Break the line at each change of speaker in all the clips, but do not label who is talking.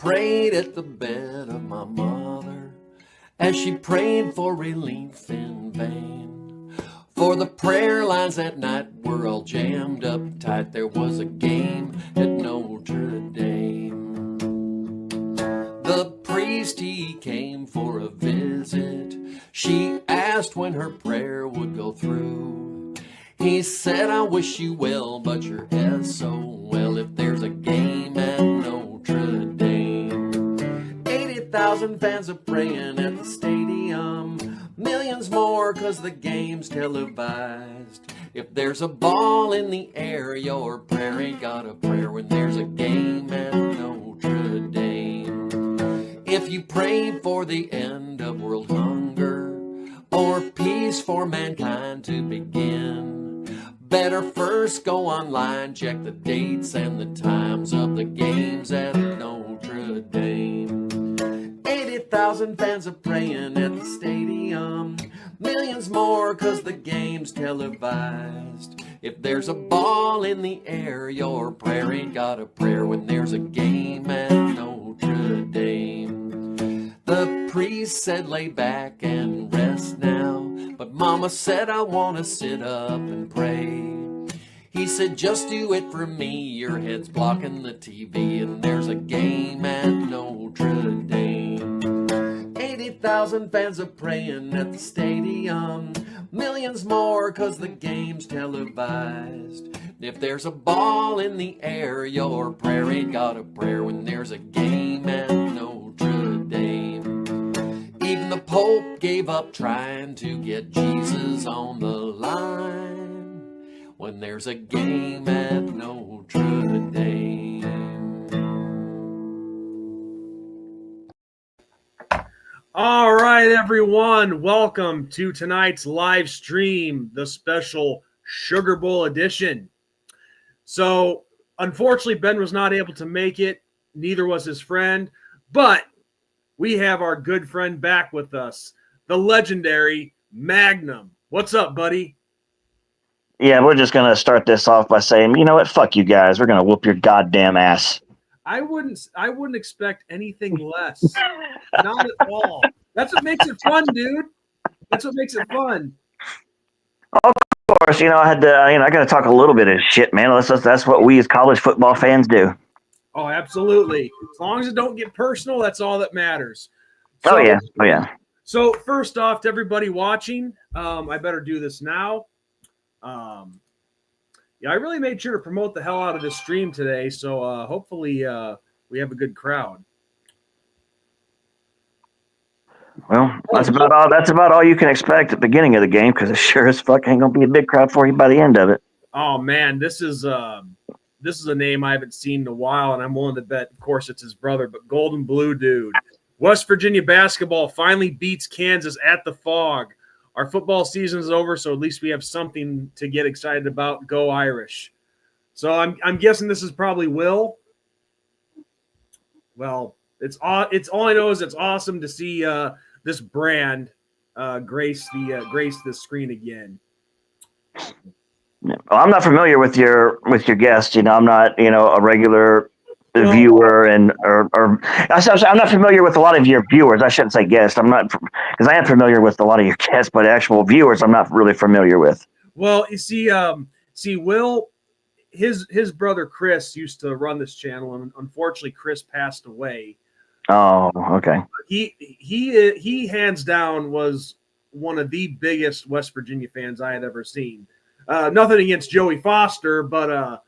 prayed at the bed of my mother as she prayed for relief in vain. For the prayer lines that night were all jammed up tight. There was a game at Notre Dame. The priest, he came for a visit. She asked when her prayer would go through. He said, I wish you well, but you're SOL if there's a game at Notre Dame. 80,000 fans are praying at the stadium. Millions more cause the game's televised. If there's a ball in the air, your prayer ain't got a prayer when there's a game at Notre Dame. If you pray for the end of world hunger or peace for mankind to begin, better first go online, check the dates and the times of the games at Notre Dame. 80,000 fans are praying at the stadium. Millions more cause the game's televised. If there's a ball in the air, your prayer ain't got a prayer when there's a game at Notre Dame. The priest said lay back and rest now, but mama said I want to sit up and pray. He said just do it for me, your head's blocking the TV and there's a game at Notre Dame. 80,000 fans are praying at the stadium. Millions more cause the game's televised. If there's a ball in the air, your prayer ain't got a prayer when there's a game at Notre Dame. Even the Pope gave up trying to get Jesus on the line when there's a game at Notre Dame.
All right, everyone. Welcome to tonight's live stream, the special Sugar Bowl edition. So, unfortunately, Ben was not able to make it. Neither was his friend. But we have our good friend back with us, the legendary Magnum. What's up, buddy?
Yeah, we're just going to start this off by saying, you know what? Fuck you guys. We're going to whoop your goddamn ass.
I wouldn't expect anything less. Not at all. That's what makes it fun, dude. That's what makes it fun.
Of course, I had to, I got to talk a little bit of shit, man. That's what we as college football fans do.
Oh, absolutely. As long as it don't get personal, that's all that matters.
Oh, yeah.
So first off, to everybody watching, I better do this now. I really made sure to promote the hell out of this stream today, so hopefully we have a good crowd.
Well, that's about all you can expect at the beginning of the game, because it sure as fuck ain't gonna be a big crowd for you by the end of it.
Oh man, this is a name I haven't seen in a while, and I'm willing to bet, of course, it's his brother, but Golden Blue Dude. West Virginia basketball finally beats Kansas at the Fog. Our football season is over, so at least we have something to get excited about. Go Irish. So I'm guessing this is probably Will. Well, it's all I know is it's awesome to see this brand grace the screen again.
Well, I'm not familiar with your guest. I'm not a regular viewer, and I'm not familiar with a lot of your viewers. I shouldn't say guest. I'm not, because I am familiar with a lot of your guests, but actual viewers, I'm not really familiar with.
Well, you see, Will, his brother Chris used to run this channel, and unfortunately, Chris passed away.
Oh, okay.
He hands down was one of the biggest West Virginia fans I had ever seen. Nothing against Joey Foster, but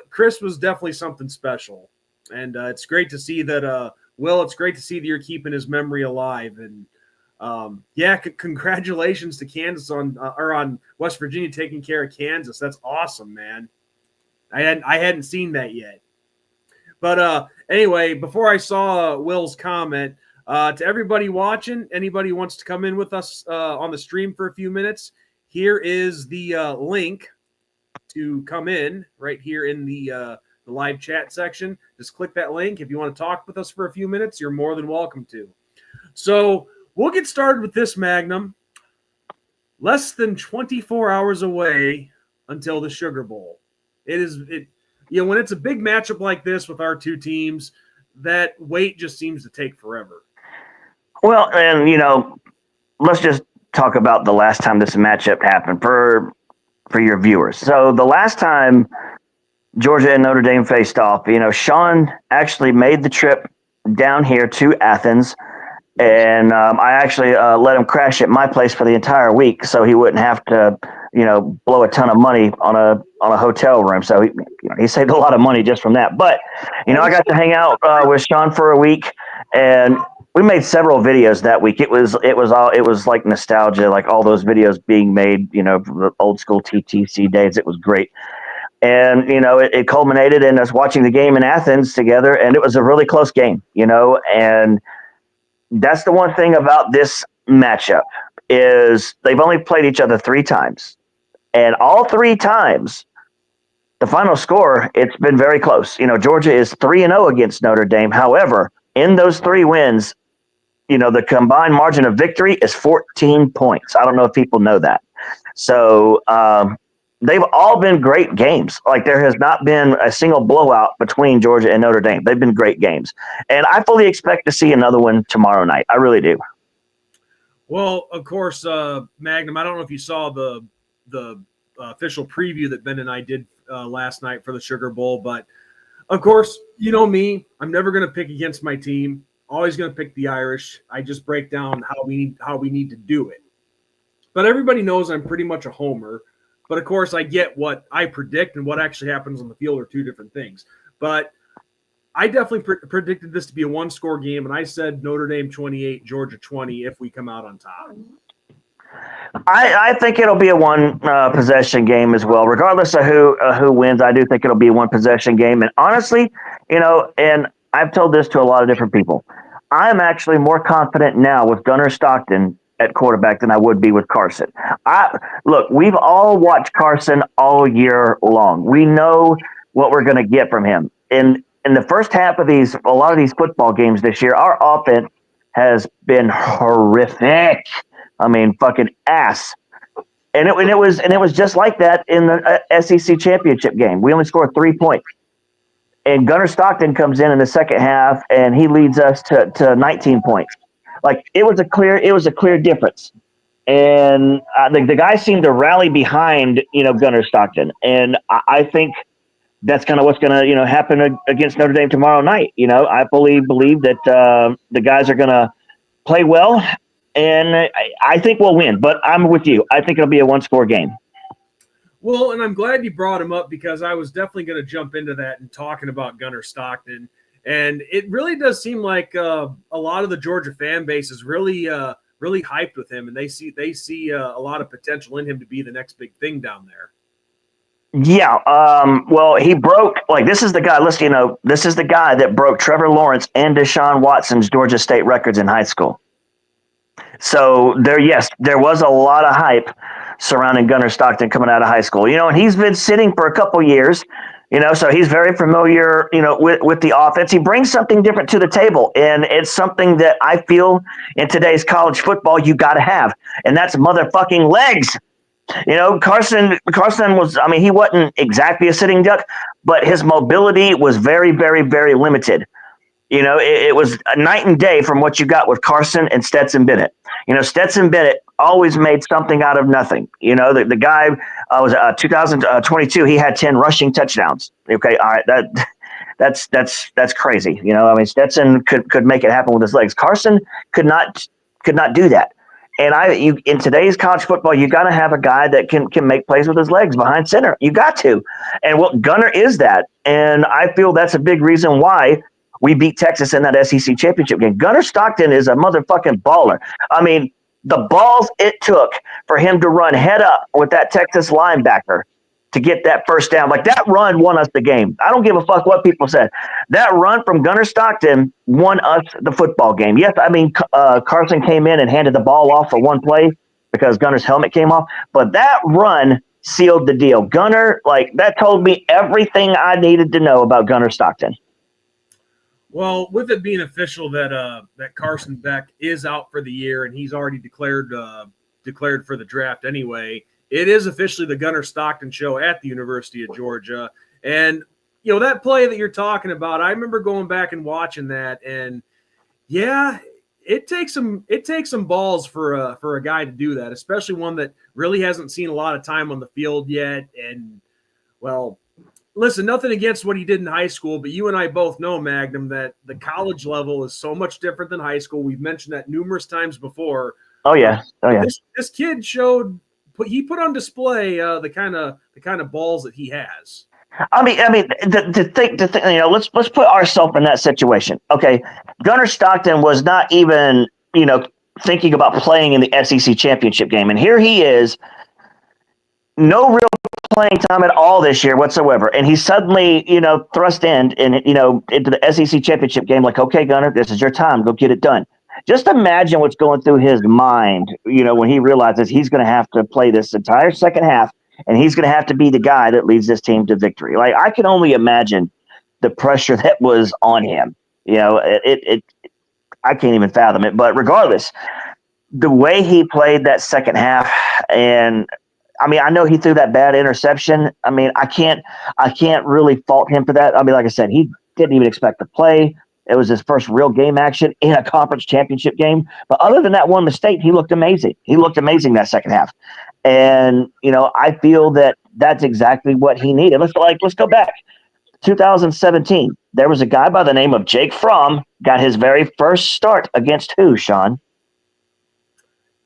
Chris was definitely something special, and it's great to see that. Will, it's great to see that you're keeping his memory alive, and congratulations to Kansas on West Virginia taking care of Kansas. That's awesome, man. I hadn't seen that yet. But anyway, before I saw Will's comment, to everybody watching, anybody who wants to come in with us on the stream for a few minutes, here is the link to come in right here in the live chat section. Just click that link. If you want to talk with us for a few minutes, you're more than welcome to. So we'll get started with this, Magnum. Less than 24 hours away until the Sugar Bowl. When it's a big matchup like this with our two teams, that wait just seems to take forever.
Well, and let's just talk about the last time this matchup happened for your viewers. So the last time Georgia and Notre Dame faced off, Sean actually made the trip down here to Athens, and I actually let him crash at my place for the entire week, so he wouldn't have to, blow a ton of money on a hotel room. So he saved a lot of money just from that. But I got to hang out with Sean for a week, and we made several videos that week. It was like nostalgia, like all those videos being made, from the old school TTC days. It was great. And, it culminated in us watching the game in Athens together, and it was a really close game, and that's the one thing about this matchup is they've only played each other 3 times. And all 3 times, the final score, it's been very close. Georgia is 3-0 against Notre Dame. However, in those 3 wins, the combined margin of victory is 14 points. I don't know if people know that. So they've all been great games. Like, there has not been a single blowout between Georgia and Notre Dame. They've been great games. And I fully expect to see another one tomorrow night. I really do.
Well, of course, Magnum, I don't know if you saw the official preview that Ben and I did last night for the Sugar Bowl, but of course, you know me, I'm never going to pick against my team. Always going to pick the Irish. I just break down how we need to do it. But everybody knows I'm pretty much a homer. But of course, I get what I predict and what actually happens on the field are 2 different things. But I definitely predicted this to be a 1-score game, and I said Notre Dame 28, Georgia 20 if we come out on top.
I think it'll be a 1 possession game as well, regardless of who wins. I do think it'll be a 1 possession game. And honestly, and I've told this to a lot of different people, I'm actually more confident now with Gunnar Stockton at quarterback than I would be with Carson. Look, we've all watched Carson all year long. We know what we're going to get from him. In the first half of a lot of these football games this year, our offense has been horrific. I mean, fucking ass. And it was just like that in the SEC championship game. We only scored 3 points. And Gunnar Stockton comes in the second half, and he leads us to 19 points. Like, it was a clear difference. And the guys seemed to rally behind, Gunnar Stockton. And I think that's kind of what's going to, happen against Notre Dame tomorrow night. I believe that the guys are going to play well, and I think we'll win. But I'm with you. I think it'll be a 1-score game.
Well, and I'm glad you brought him up because I was definitely going to jump into that and talking about Gunnar Stockton. And it really does seem like a lot of the Georgia fan base is really hyped with him, and they see a lot of potential in him to be the next big thing down there.
Yeah. Well, he broke, this is the guy. Listen, this is the guy that broke Trevor Lawrence and Deshaun Watson's Georgia State records in high school. So there was a lot of hype surrounding Gunnar Stockton coming out of high school. And he's been sitting for a couple years. So he's very familiar, with the offense. He brings something different to the table, and it's something that I feel in today's college football you got to have, and that's motherfucking legs. Carson was, he wasn't exactly a sitting duck, but his mobility was very, very, very limited. It was a night and day from what you got with Carson and Stetson Bennett. Stetson Bennett always made something out of nothing. The guy was 2022. He had 10 rushing touchdowns. Okay, all right, that's crazy. Stetson could make it happen with his legs. Carson could not do that. And in today's college football, you got to have a guy that can make plays with his legs behind center. You got to. And Gunnar is that. And I feel that's a big reason why we beat Texas in that SEC championship game. Gunnar Stockton is a motherfucking baller. The balls it took for him to run head up with that Texas linebacker to get that first down. Like, that run won us the game. I don't give a fuck what people said. That run from Gunnar Stockton won us the football game. Yes, Carson came in and handed the ball off for one play because Gunnar's helmet came off, but that run sealed the deal. Gunnar, that told me everything I needed to know about Gunnar Stockton.
Well, with it being official that Carson Beck is out for the year and he's already declared for the draft anyway, it is officially the Gunnar Stockton show at the University of Georgia. And, that play that you're talking about, I remember going back and watching that, and yeah, it takes some balls for a guy to do that, especially one that really hasn't seen a lot of time on the field yet. And well, listen, nothing against what he did in high school, but you and I both know, Magnum, that the college level is so much different than high school. We've mentioned that numerous times before.
Oh yeah.
This kid he put on display the kind of balls that he has.
I mean, the thing, let's put ourselves in that situation. Okay, Gunnar Stockton was not even, thinking about playing in the SEC championship game, and here he is, no real playing time at all this year whatsoever, and he's suddenly, thrust into the SEC championship game. Like, okay, Gunnar, this is your time. Go get it done. Just imagine what's going through his mind, when he realizes he's going to have to play this entire second half. And he's going to have to be the guy that leads this team to victory. Like, I can only imagine the pressure that was on him. I can't even fathom it. But regardless, the way he played that second half, and I mean, I know he threw that bad interception. I mean, I can't really fault him for that. I mean, like I said, he didn't even expect to play. It was his first real game action in a conference championship game. But other than that one mistake, he looked amazing. He looked amazing that second half. And, I feel that that's exactly what he needed. Let's go back. 2017, there was a guy by the name of Jake Fromm, got his very first start against who, Sean?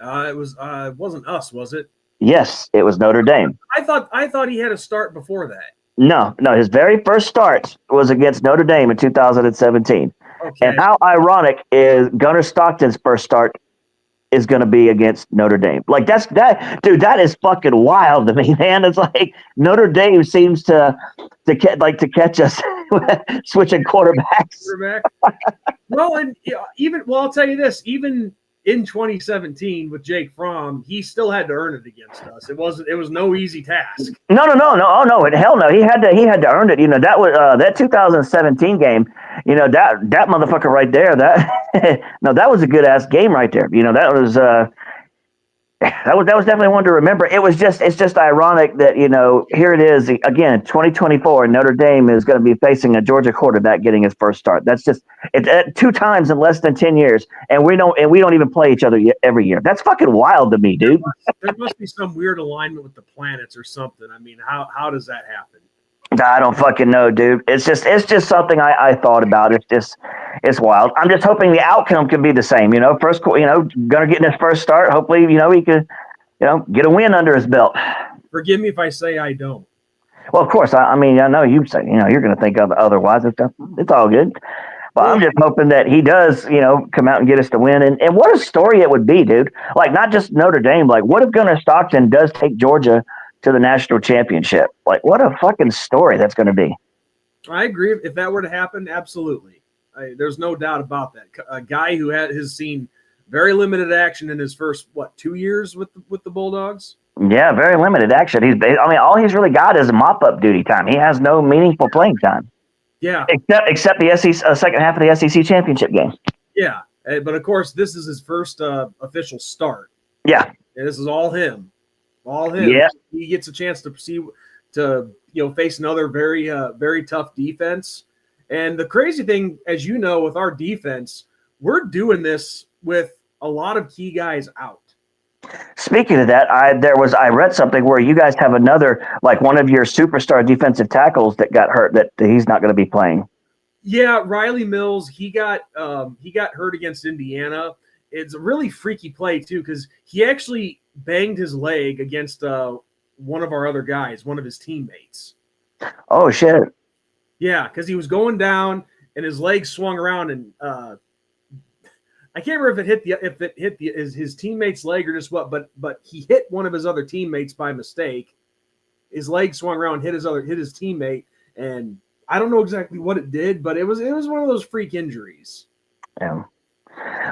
It wasn't us, was it?
Yes, it was Notre Dame.
I thought he had a start before that.
No, his very first start was against Notre Dame in 2017. Okay. And how ironic is Gunnar Stockton's first start is going to be against Notre Dame. Like, that is fucking wild to me, man. It's like Notre Dame seems to catch us switching quarterbacks.
Well, and I'll tell you this, even in 2017 with Jake Fromm, he still had to earn it against us. It was no easy task.
No. Oh no, hell no. He had to earn it. That was that 2017 game. That motherfucker right there. That was a good ass game right there. That was definitely one to remember. It's just ironic that, here it is again, 2024, and Notre Dame is going to be facing a Georgia quarterback getting his first start. That's just it 2 times in less than 10 years, and we don't even play each other every year. That's fucking wild to me, dude.
There must be some weird alignment with the planets or something. I mean, how does that happen?
I don't fucking know, dude. It's just something I thought about. It's wild. I'm just hoping the outcome can be the same. First, gonna get in his first start. Hopefully, he could, get a win under his belt.
Forgive me if I say I don't.
Well, of course. I know you say, you're gonna think of otherwise. It's all good. But I'm just hoping that he does, come out and get us the win. And what a story it would be, dude. Like, not just Notre Dame. Like, what if Gunnar Stockton does take Georgia to the national championship? Like, what a fucking story that's going to be.
I agree. If that were to happen, absolutely. There's no doubt about that. A guy who has seen very limited action in his first 2 years with the Bulldogs.
Yeah, very limited action. All he's really got is mop-up duty time. He has no meaningful playing time.
Yeah,
except the SEC second half of the SEC championship game.
Yeah, but of course, this is his first official start.
Yeah,
and this is all him. All him.
Yeah.
He gets a chance to face another very very tough defense. And the crazy thing, as you know, with our defense, we're doing this with a lot of key guys out.
Speaking of that, I read something where you guys have another, like, one of your superstar defensive tackles that got hurt, that he's not going to be playing.
Yeah, Riley Mills, he got hurt against Indiana. It's a really freaky play too, because he actually banged his leg against one of our other guys, one of his teammates.
Oh shit!
Yeah, because he was going down and his leg swung around, and I can't remember if it hit his teammate's leg or just what, but he hit one of his other teammates by mistake. His leg swung around, hit his teammate, and I don't know exactly what it did, but it was one of those freak injuries.
Yeah.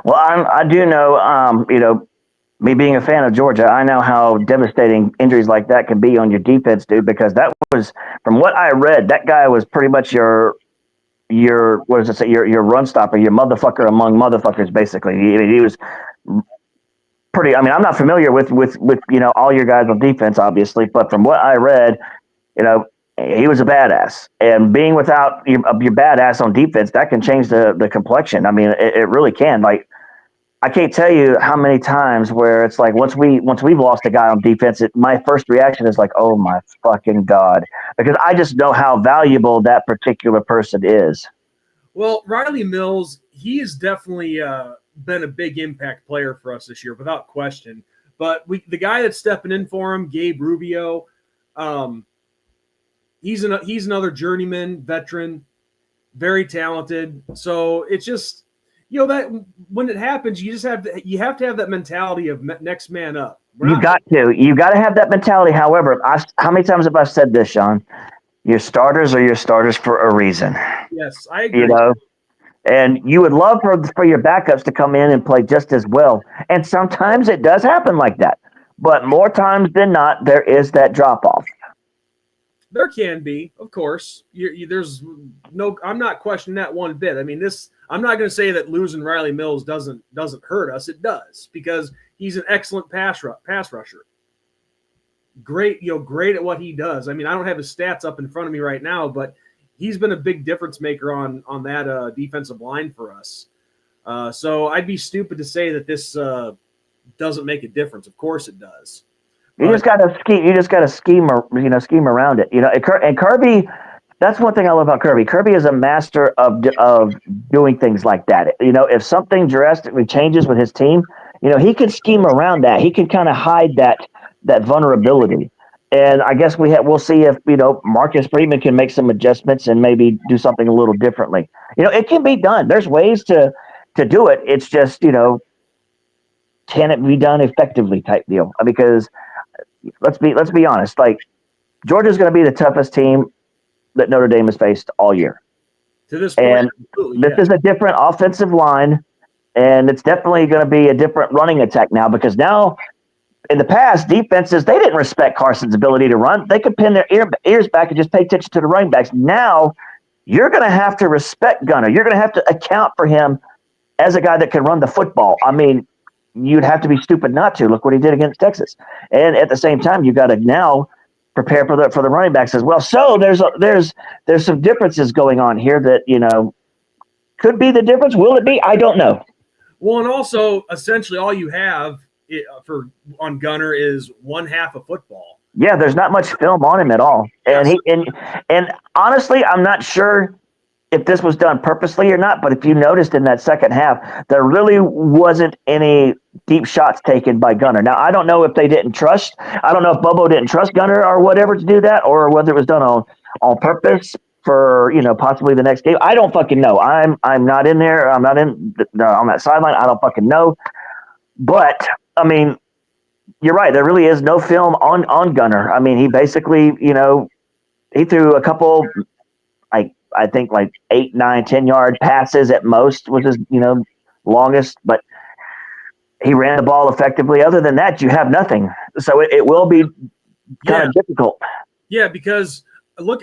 Well, I do know, me being a fan of Georgia, I know how devastating injuries like that can be on your defense, dude, because that was, from what I read, that guy was pretty much your what does it say, your run stopper, your motherfucker among motherfuckers, basically. He was pretty, I'm not familiar with all your guys on defense, obviously, but from what I read, he was a badass. And being without your badass on defense, that can change the complexion. I mean, it really can. Like, I can't tell you how many times where it's like once we've lost a guy on defense, my first reaction is like, oh my fucking God, because I just know how valuable that particular person is.
Well, Riley Mills, he has definitely been a big impact player for us this year, without question. But the guy that's stepping in for him, Gabe Rubio, he's another journeyman veteran, very talented. So it's just, that when it happens, you have to have that mentality of next man up. You got
to have that mentality. However, how many times have I said this, Sean? Your starters are your starters for a reason.
Yes, I agree.
And you would love for your backups to come in and play just as well. And sometimes it does happen like that. But more times than not, there is that drop off.
There can be, of course. There's no. I'm not questioning that one bit. I mean, I'm not going to say that losing Riley Mills doesn't hurt us. It does, because he's an excellent pass rusher. Great, great at what he does. I mean, I don't have his stats up in front of me right now, but he's been a big difference maker on that defensive line for us. So I'd be stupid to say that this doesn't make a difference. Of course it does.
You just got to scheme around it. And Kirby, that's one thing I love about Kirby. Kirby is a master of doing things like that. If something drastically changes with his team, he can scheme around that. He can kind of hide that vulnerability. And I guess we'll see if Marcus Freeman can make some adjustments and maybe do something a little differently. It can be done. There's ways to do it. It's just can it be done effectively type deal? Because let's be honest. Like, Georgia's going to be the toughest team that Notre Dame has faced all year.
To this point,
and this is a different offensive line, and it's definitely going to be a different running attack now, because now, in the past, defenses, they didn't respect Carson's ability to run. They could pin their ears back and just pay attention to the running backs. Now, you're going to have to respect Gunner. You're going to have to account for him as a guy that can run the football. I mean, you'd have to be stupid not to. Look what he did against Texas. And at the same time, you got to now prepare for the running backs as well. So there's some differences going on here that could be the difference. Will it be? I don't know.
Well, and also essentially all you have on Gunner is one half of football.
Yeah, there's not much film on him at all. And and honestly, I'm not sure if this was done purposely or not, but if you noticed in that second half, there really wasn't any deep shots taken by Gunner. Now, I don't know if they didn't trust. I don't know if Bobo didn't trust Gunner or whatever to do that, or whether it was done on purpose for possibly the next game. I don't fucking know. I'm not in there. I'm not on that sideline. I don't fucking know. But I mean, you're right. There really is no film on Gunner. I mean, he basically he threw a couple I think 8, 9, 10-yard passes at most was his, longest, but he ran the ball effectively. Other than that, you have nothing. So it will be kind of difficult.
Yeah, because look,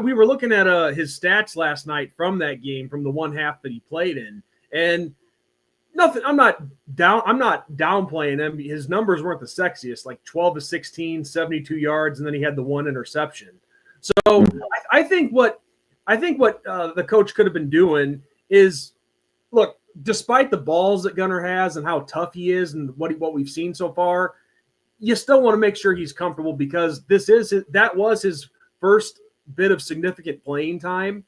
we were looking at his stats last night from that game, from the one half that he played in, and nothing. I'm not downplaying him. His numbers weren't the sexiest, like 12 to 16, 72 yards, and then he had the one interception. So I think what the coach could have been doing is, look, despite the balls that Gunner has and how tough he is and what we've seen so far, you still want to make sure he's comfortable, because that was his first bit of significant playing time,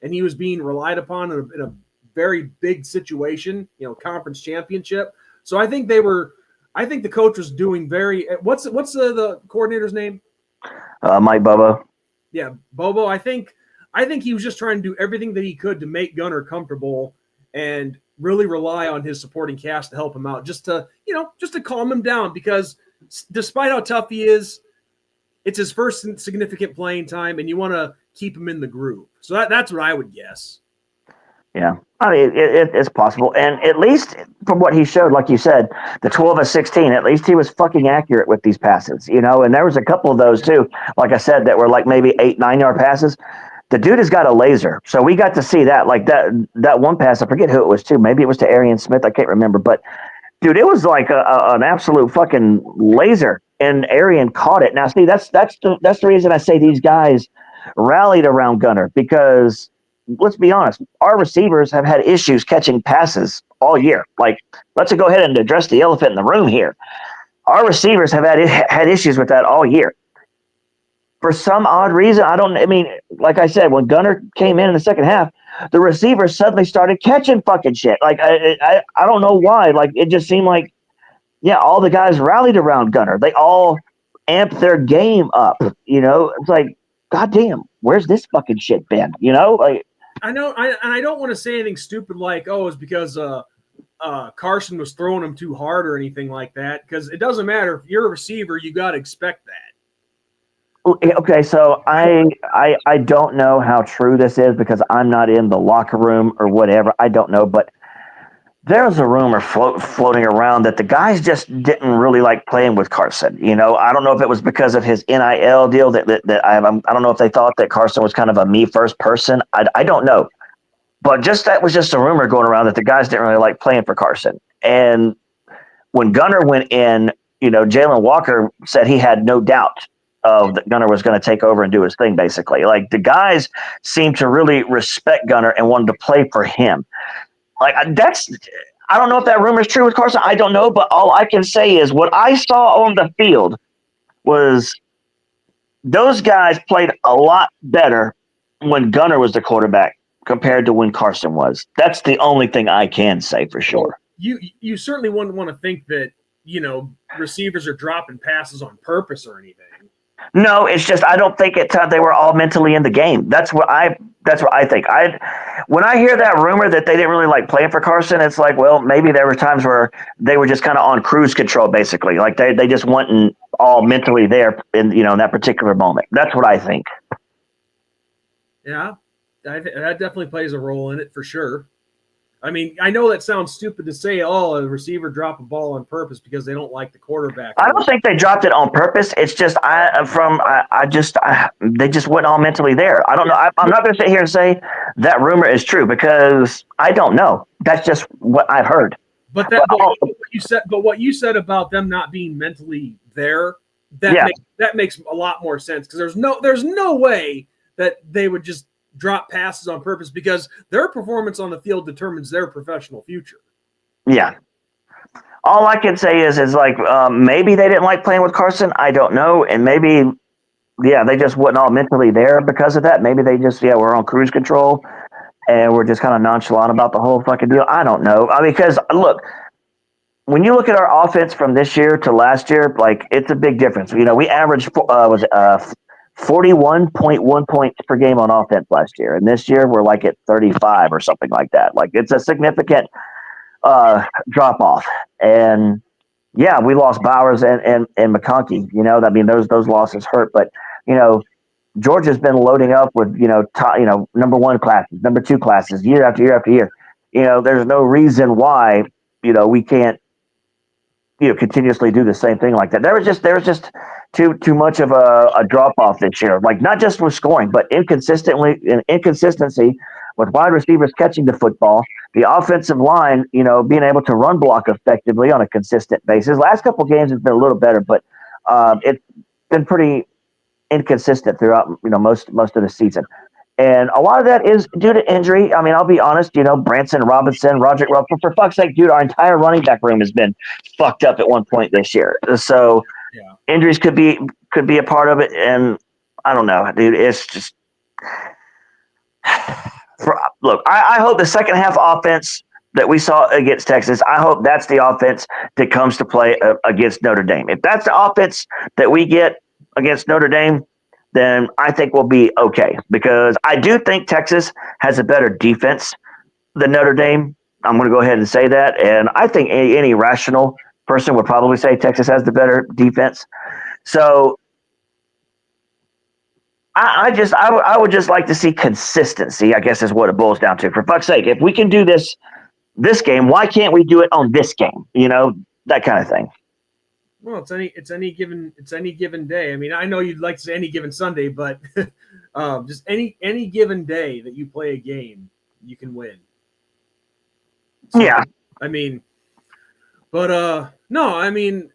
and he was being relied upon in a very big situation, conference championship. So I think the coach was doing what's the coordinator's name?
Mike Bobo.
Yeah, Bobo. I think he was just trying to do everything that he could to make Gunner comfortable and really rely on his supporting cast to help him out, just to calm him down, because despite how tough he is, it's his first significant playing time, and you want to keep him in the groove. So that's what I would guess.
Yeah, I mean, it's possible. And at least from what he showed, like you said, the 12 of 16, at least he was fucking accurate with these passes, and there was a couple of those too, like I said, that were like maybe 8, 9-yard passes. The dude has got a laser. So we got to see that. Like that one pass, I forget who it was to. Maybe it was to Arian Smith. I can't remember. But, dude, it was like an absolute fucking laser, and Arian caught it. Now, see, that's the reason I say these guys rallied around Gunner because let's be honest, our receivers have had issues catching passes all year. Like, let's go ahead and address the elephant in the room here. Our receivers have had issues with that all year. For some odd reason, like I said, when Gunner came in the second half, the receivers suddenly started catching fucking shit. Like, I don't know why. Like, it just seemed like, yeah, all the guys rallied around Gunner. They all amped their game up. It's like, goddamn, where's this fucking shit been? Like,
I know, and I don't want to say anything stupid like, oh, it's because Carson was throwing him too hard or anything like that, because it doesn't matter. If you're a receiver, you got to expect that.
Okay, so I don't know how true this is because I'm not in the locker room or whatever. I don't know, but there's a rumor floating around that the guys just didn't really like playing with Carson. I don't know if it was because of his NIL deal that I don't know if they thought that Carson was kind of a me first person. I don't know, but that was just a rumor going around that the guys didn't really like playing for Carson. And when Gunner went in, Jalen Walker said he had no doubt that Gunner was going to take over and do his thing. Basically, like the guys seemed to really respect Gunner and wanted to play for him. Like I don't know if that rumor is true with Carson. I don't know, but all I can say is what I saw on the field was those guys played a lot better when Gunner was the quarterback compared to when Carson was. That's the only thing I can say for sure.
You certainly wouldn't want to think that receivers are dropping passes on purpose or anything.
No, it's just I don't think they were all mentally in the game. That's what I think. When I hear that rumor that they didn't really like playing for Carson, it's like, well, maybe there were times where they were just kind of on cruise control, basically. Like they just weren't all mentally there in that particular moment. That's what I think.
Yeah, that definitely plays a role in it for sure. I mean, I know that sounds stupid to say, oh, a receiver dropped a ball on purpose because they don't like the quarterback.
I don't think they dropped it on purpose. It's just they just weren't all mentally there. I don't know. I'm not going to sit here and say that rumor is true because I don't know. That's just what I've heard.
But what you said about them not being mentally there, that makes a lot more sense because there's no way that they would just drop passes on purpose because their performance on the field determines their professional future.
Yeah. All I can say is like maybe they didn't like playing with Carson. I don't know. And maybe, they just wasn't all mentally there because of that. Maybe they just, were on cruise control and we're just kind of nonchalant about the whole fucking deal. I don't know. Because, look, when you look at our offense from this year to last year, like, it's a big difference. We averaged, 41.1 points per game on offense last year. And this year we're like at 35 or something like that. Like it's a significant drop off. And we lost Bowers and McConkey, those losses hurt, but Georgia's been loading up with, top, number one classes, number two classes year after year after year. There's no reason why, we can't, continuously do the same thing like that. There was just too much of a drop off this year. Like not just with scoring, but inconsistency with wide receivers catching the football, the offensive line, being able to run block effectively on a consistent basis. Last couple of games has been a little better, but it's been pretty inconsistent throughout most of the season. And a lot of that is due to injury. I mean, I'll be honest, Branson Robinson, Roderick Ruffin, for fuck's sake, dude, our entire running back room has been fucked up at one point this year. So injuries could be a part of it. And I don't know, dude, it's just look, I hope the second half offense that we saw against Texas, I hope that's the offense that comes to play against Notre Dame. If that's the offense that we get against Notre Dame, then I think we'll be okay because I do think Texas has a better defense than Notre Dame. I'm going to go ahead and say that. And I think any rational person would probably say Texas has the better defense. So I would just like to see consistency, I guess is what it boils down to. For fuck's sake, if we can do this game, why can't we do it on this game? That kind of thing.
Well, it's any given day. I mean, I know you'd like to say any given Sunday, but just any given day that you play a game, you can win. So,
yeah.
I mean, but no, I mean,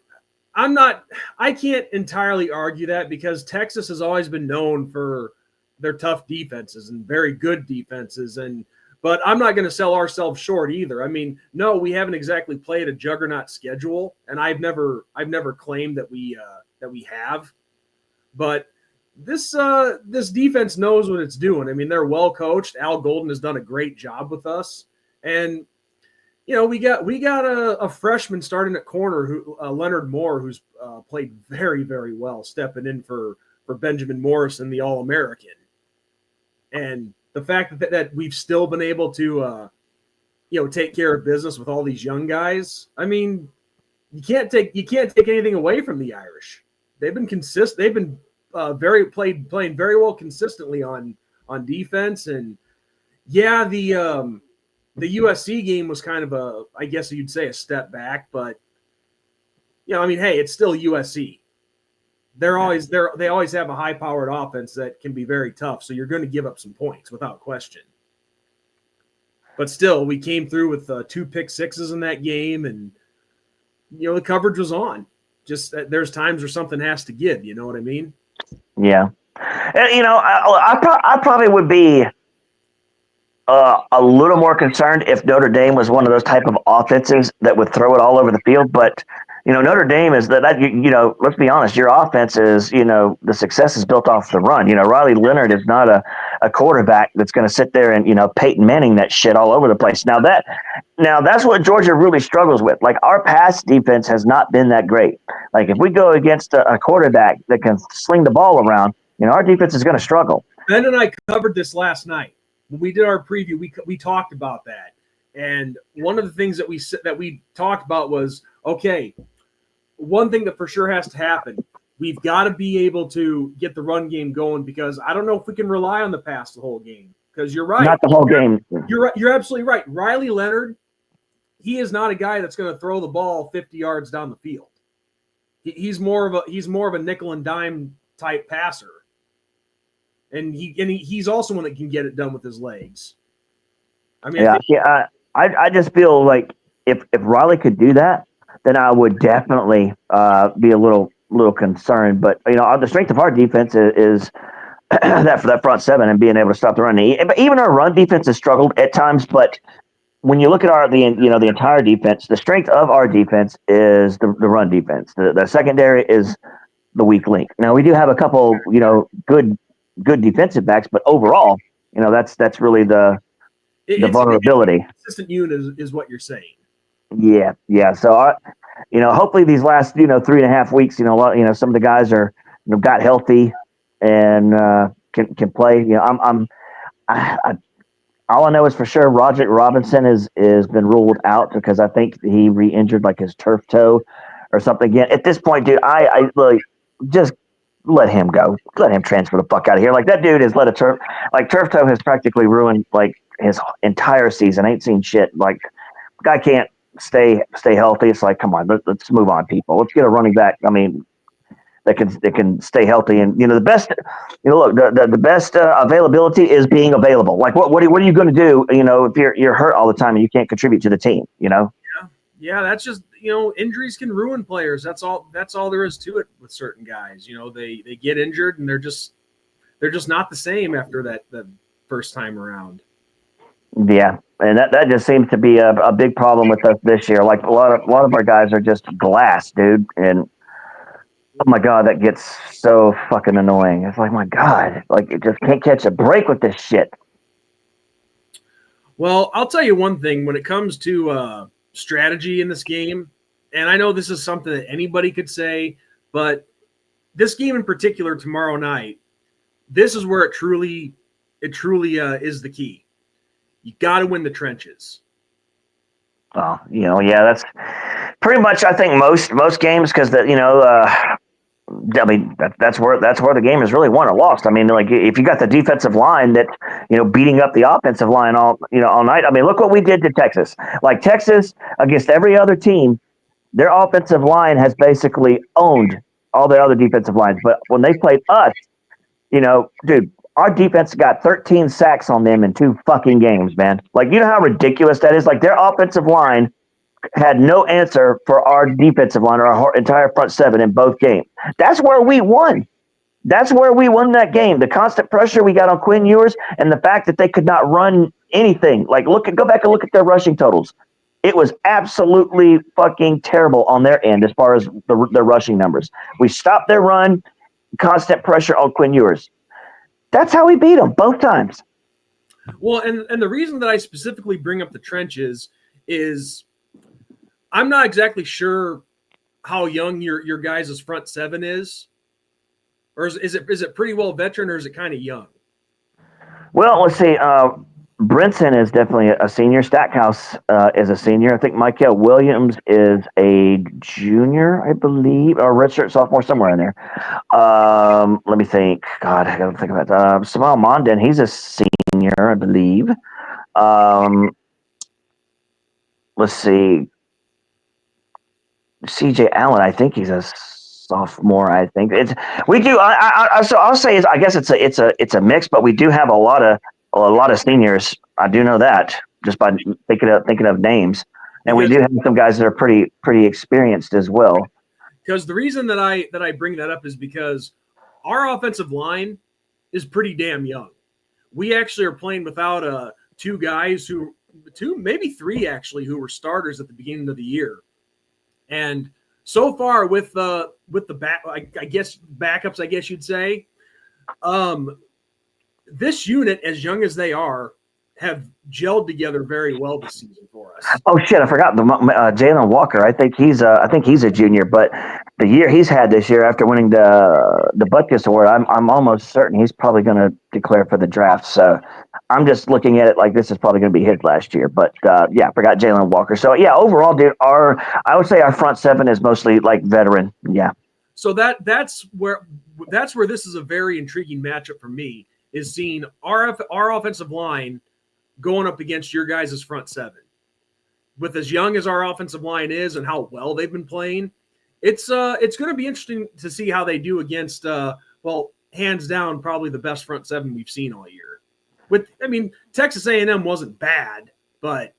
I can't entirely argue that because Texas has always been known for they're tough defenses and very good defenses. But I'm not going to sell ourselves short either. I mean, no, we haven't exactly played a juggernaut schedule, and I've never claimed that we have. But this defense knows what it's doing. I mean, they're well coached. Al Golden has done a great job with us, and we got a freshman starting at corner, who Leonard Moore, who's played very, very well, stepping in for Benjamin Morrison, the All-American, and the fact that we've still been able to, take care of business with all these young guys. I mean, you can't take anything away from the Irish. They've been consistent. They've been playing very well consistently on defense. And yeah, the USC game was kind of I guess you'd say a step back, but I mean, hey, it's still USC. They always have a high-powered offense that can be very tough, so you're going to give up some points without question. But still, we came through with 2 pick sixes in that game, and the coverage was on. Just there's times where something has to give. You know what I mean?
Yeah. I probably would be a little more concerned if Notre Dame was one of those type of offenses that would throw it all over the field, but. Notre Dame is that let's be honest, your offense is, the success is built off the run. Riley Leonard is not a quarterback that's going to sit there and, Peyton Manning that shit all over the place. Now that's what Georgia really struggles with. Like, our pass defense has not been that great. Like, if we go against a quarterback that can sling the ball around, our defense is going to struggle.
Ben and I covered this last night. When we did our preview, we talked about that. And one of the things that we talked about was, okay, one thing that for sure has to happen, we've got to be able to get the run game going, because I don't know if we can rely on the pass the whole game. Because you're right.
Not the whole game.
You're right. You're absolutely right. Riley Leonard, he is not a guy that's going to throw the ball 50 yards down the field. He's more of a nickel and dime type passer. And he's also one that can get it done with his legs. I mean,
I just feel like if Riley could do that, then I would definitely be a little concerned. But the strength of our defense is that front seven and being able to stop the run. But even our run defense has struggled at times. But when you look at the entire defense, the strength of our defense is the run defense. The secondary is the weak link. Now, we do have a couple good defensive backs, but overall, that's really the vulnerability.
Consistent unit is what you're saying.
Yeah. So, hopefully these last, 3.5 weeks, some of the guys are, got healthy and can play. All I know is for sure Roderick Robinson is been ruled out because I think he re-injured like his turf toe or something again. At this point, dude, I really just let him go. Let him transfer the fuck out of here. Like, that dude has let turf toe has practically ruined like his entire season. I ain't seen shit. Like, guy can't stay healthy. It's like, come on, let's move on, people. Let's get a running back. I mean, that can stay healthy. And the best, look, the best availability is being available. Like, what are you going to do? If you're hurt all the time and you can't contribute to the team.
Yeah. That's just injuries can ruin players. That's all there is to it with certain guys. They get injured and they're just not the same after that first time around.
Yeah, and that just seems to be a big problem with us this year. Like, a lot of our guys are just glass, dude. And oh my God, that gets so fucking annoying. It's like, my God, like, you just can't catch a break with this shit.
Well, I'll tell you one thing when it comes to strategy in this game, and I know this is something that anybody could say, but this game in particular tomorrow night, this is where it truly is the key. You got to win the trenches.
Well, that's pretty much, I think, most games, because I mean, that's where the game is really won or lost. I mean, like, if you got the defensive line that beating up the offensive line all night. I mean, look what we did to Texas. Like, Texas against every other team, their offensive line has basically owned all the other defensive lines. But when they played us, dude, our defense got 13 sacks on them in 2 fucking games, man. Like, you know how ridiculous that is? Like, their offensive line had no answer for our defensive line or our entire front seven in both games. That's where we won. That's where we won that game. The constant pressure we got on Quinn Ewers and the fact that they could not run anything. Like, go back and look at their rushing totals. It was absolutely fucking terrible on their end as far as the rushing numbers. We stopped their run, constant pressure on Quinn Ewers. That's how we beat them both times.
Well, and the reason that I specifically bring up the trenches is I'm not exactly sure how young your guys' front seven is. Or is it pretty well veteran, or is it kind of young?
Well, let's see. Brinson is definitely a senior. Stackhouse is a senior. I think Michael Williams is a junior, I believe, or redshirt sophomore, somewhere in there. Let me think. God, I gotta think about that. Samal Mondin, he's a senior, I believe. Let's see. CJ Allen, I think he's a sophomore. I think we do. So I'll say is I guess it's a mix, but we do have a lot of seniors. I do know that just by thinking of names, and we do have some guys that are pretty experienced as well.
Because the reason that I bring that up is because our offensive line is pretty damn young. We actually are playing without two guys maybe three actually, who were starters at the beginning of the year. And so far with the backups, I guess you'd say, this unit, as young as they are, have gelled together very well this season for us.
Oh shit, I forgot the Jalen Walker. I think he's a junior, but the year he's had this year after winning the Butkus Award, I'm almost certain he's probably going to declare for the draft. So I'm just looking at it like this is probably going to be his last year. But yeah, I forgot Jalen Walker. So yeah, overall, dude, I would say our front seven is mostly like veteran. Yeah.
So that's where this is a very intriguing matchup for me, is seeing our offensive line going up against your guys' front seven. With as young as our offensive line is and how well they've been playing, it's going to be interesting to see how they do against hands down probably the best front seven we've seen all year. Texas A&M wasn't bad, but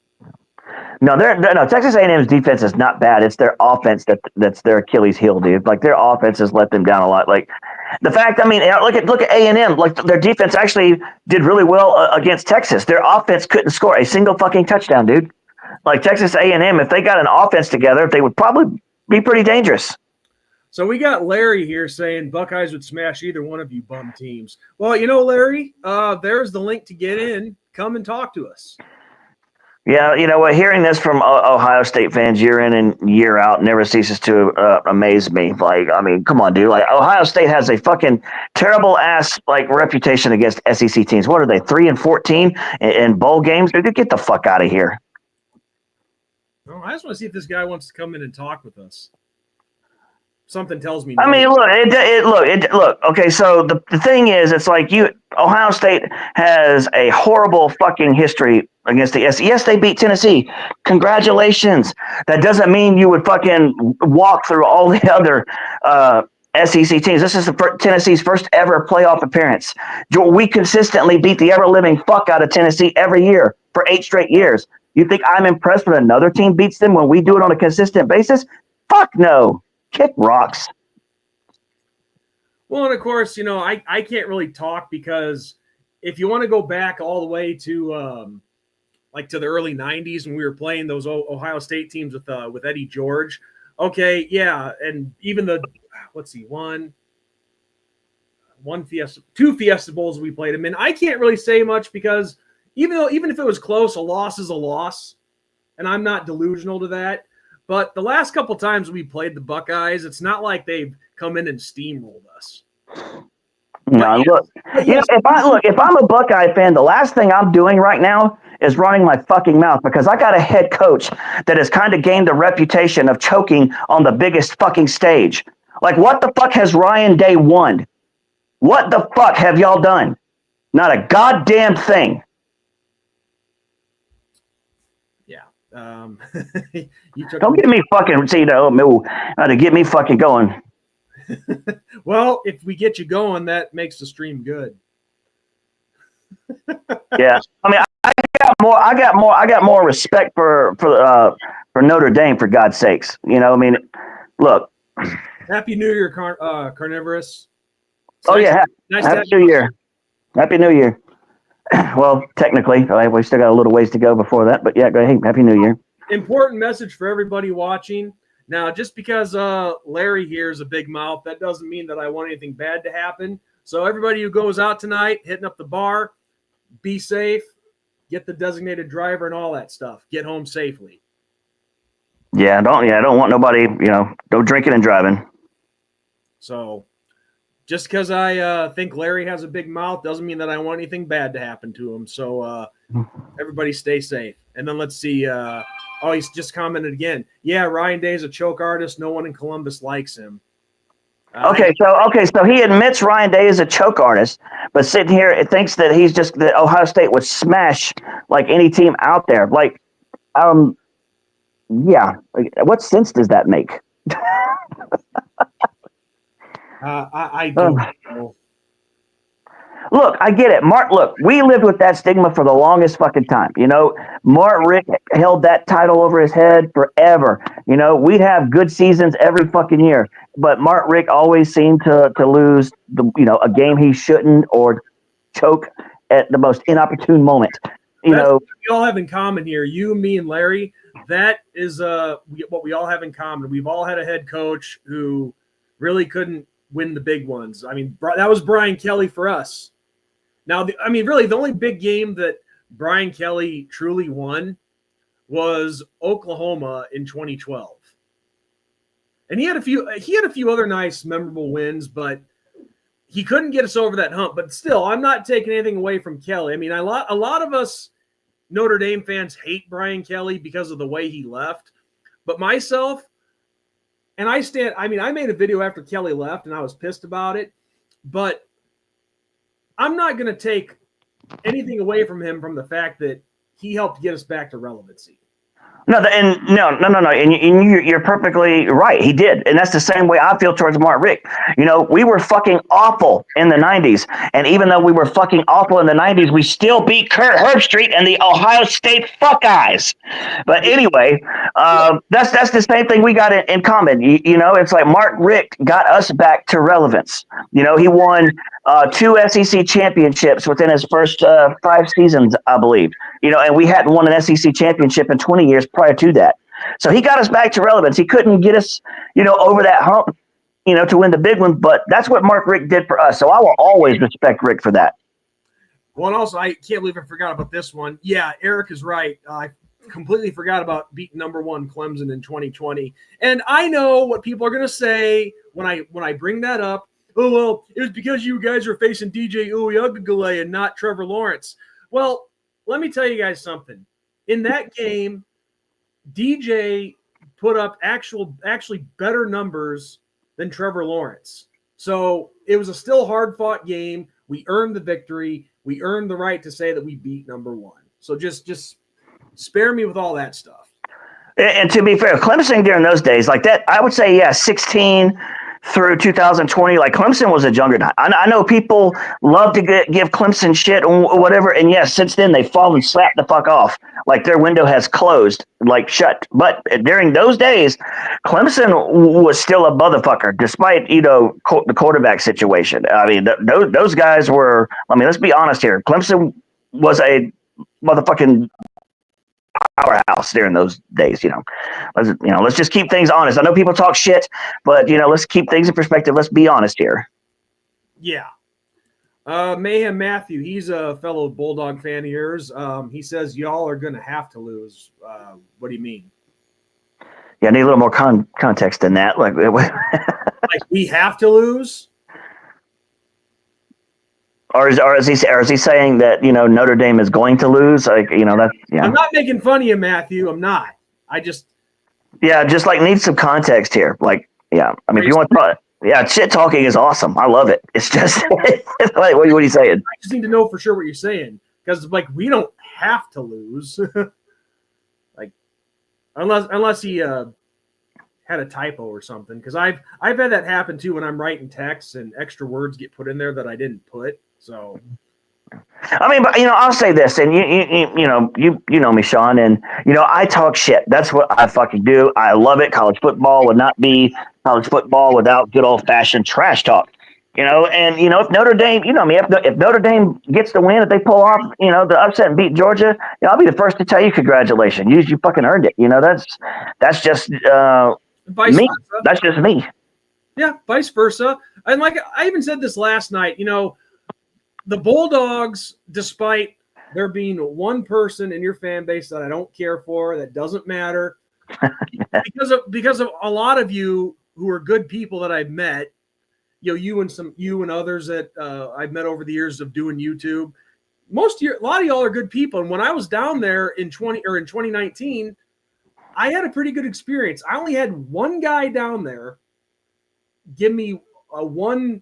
no, Texas A&M's defense is not bad. It's their offense that's their Achilles heel, dude. Like their offense has let them down a lot. Like the fact, look at A&M. Like their defense actually did really well against Texas. Their offense couldn't score a single fucking touchdown, dude. Like Texas A&M, if they got an offense together, they would probably be pretty dangerous.
So we got Larry here saying Buckeyes would smash either one of you bum teams. Well, Larry, there's the link to get in. Come and talk to us.
Yeah, you know what? Hearing this from Ohio State fans year in and year out never ceases to amaze me. Like, come on, dude. Like, Ohio State has a fucking terrible ass reputation against SEC teams. What are they? 3-14 in bowl games? Dude, get the fuck out of here.
Oh, I just want to see if this guy wants to come in and talk with us. Something tells me.
Look. Okay, so the thing is, it's like Ohio State has a horrible fucking history against the SEC. Yes, they beat Tennessee. Congratulations. That doesn't mean you would fucking walk through all the other SEC teams. This is Tennessee's first ever playoff appearance. We consistently beat the ever living fuck out of Tennessee every year for 8 straight years. You think I'm impressed when another team beats them when we do it on a consistent basis? Fuck no. Kick rocks.
Well, and of course, I can't really talk because if you want to go back all the way to to the early 90s when we were playing those Ohio State teams with Eddie George. Okay, yeah, and even two Fiesta Bowls we played them in. I can't really say much because even if it was close, a loss is a loss, and I'm not delusional to that. But the last couple times we played the Buckeyes, it's not like they've come in and steamrolled us.
No, look. If I'm a Buckeye fan, the last thing I'm doing right now is running my fucking mouth because I got a head coach that has kind of gained the reputation of choking on the biggest fucking stage. Like, what the fuck has Ryan Day won? What the fuck have y'all done? Not a goddamn thing. Don't get me fucking, to get me fucking going.
Well, if we get you going, that makes the stream good.
Yeah, I got more respect for Notre Dame, for God's sakes. Look.
Happy New Year, Carnivorous.
Oh yeah,
Nice to
Happy
have
New
you.
Year. Happy New Year. Well, technically, we still got a little ways to go before that, but yeah, go ahead. Happy New Year.
Important message for everybody watching. Now, just because Larry here is a big mouth, that doesn't mean that I want anything bad to happen. So everybody who goes out tonight, hitting up the bar, be safe, get the designated driver and all that stuff. Get home safely.
Yeah, don't want nobody, no drinking and driving.
So just because I think Larry has a big mouth doesn't mean that I want anything bad to happen to him. So everybody stay safe. And then let's see. He's just commented again. Yeah, Ryan Day is a choke artist. No one in Columbus likes him.
Okay, so he admits Ryan Day is a choke artist, but sitting here, it thinks that he's just that Ohio State would smash like any team out there. Like, yeah. Like, what sense does that make?
I don't know.
Look, I get it. Look, we lived with that stigma for the longest fucking time. Mark Rick held that title over his head forever. We'd have good seasons every fucking year, but Mark Rick always seemed to lose a game he shouldn't or choke at the most inopportune moment.
That's what we all have in common here. You, me, and Larry. That is what we all have in common. We've all had a head coach who really couldn't win the big ones. I mean, that was Brian Kelly for us. Now, really, the only big game that Brian Kelly truly won was Oklahoma in 2012, and he had a few other nice, memorable wins, but he couldn't get us over that hump. But still, I'm not taking anything away from Kelly. I mean, a lot of us Notre Dame fans hate Brian Kelly because of the way he left, but myself, and I made a video after Kelly left, and I was pissed about it, but I'm not going to take anything away from him from the fact that he helped get us back to relevancy.
No, and you're perfectly right. He did, and that's the same way I feel towards Mark Rick. We were fucking awful in the '90s, and even though we were fucking awful in the '90s, we still beat Kurt Herbstreit and the Ohio State Buckeyes. But anyway, that's the same thing we got in common. It's like Mark Rick got us back to relevance. He won 2 SEC championships within his first 5 seasons, I believe. And we hadn't won an SEC championship in 20 years prior to that. So he got us back to relevance. He couldn't get us, over that hump, to win the big one. But that's what Mark Rick did for us. So I will always respect Rick for that.
Well, and also, I can't believe I forgot about this one. Yeah, Eric is right. I completely forgot about beating number 1 Clemson in 2020. And I know what people are going to say when I bring that up. Oh, well, it was because you guys are facing DJ Uiagalelei and not Trevor Lawrence. Well, let me tell you guys something. In that game, DJ put up actually better numbers than Trevor Lawrence. So it was a still hard-fought game. We earned the victory. We earned the right to say that we beat number 1. So just spare me with all that stuff.
And to be fair, Clemson during those days, like that, I would say, 16 through 2020, like Clemson was a juggernaut. I know people love to give Clemson shit or whatever, and yes, since then they've fallen slapped the fuck off. Like their window has closed, like shut. But during those days, Clemson was still a motherfucker, despite the quarterback situation. I mean, those guys were. I mean, let's be honest here. Clemson was a motherfucking powerhouse during those days. Let's just keep things honest. I know people talk shit, but let's keep things in perspective. Let's be honest here.
Yeah. Mayhem Matthew, he's a fellow Bulldog fan of yours. He says y'all are going to have to lose. What do you mean?
Yeah, I need a little more context than that. Like
we have to lose?
Or is he saying that Notre Dame is going to lose? Like that's yeah.
I'm not making fun of you, Matthew. I'm not. I just
just like need some context here. Like I mean, if you want to, shit talking is awesome. I love it. It's just like what are you saying?
I just need to know for sure what you're saying because we don't have to lose. Like unless he had a typo or something because I've had that happen too when I'm writing texts and extra words get put in there that I didn't put. So,
I mean, but I'll say this, and you know me, Sean, and I talk shit. That's what I fucking do. I love it. College football would not be college football without good old fashioned trash talk. And if Notre Dame, if Notre Dame gets the win, if they pull off, the upset and beat Georgia, I'll be the first to tell you congratulations. You fucking earned it. That's just
Vice
me.
versa.
That's just me.
Yeah, vice versa. And like I even said this last night, the Bulldogs, despite there being one person in your fan base that I don't care for, that doesn't matter, because of a lot of you who are good people that I've met, you and others that I've met over the years of doing YouTube. A lot of y'all are good people. And when I was down there in 2019, I had a pretty good experience. I only had one guy down there give me one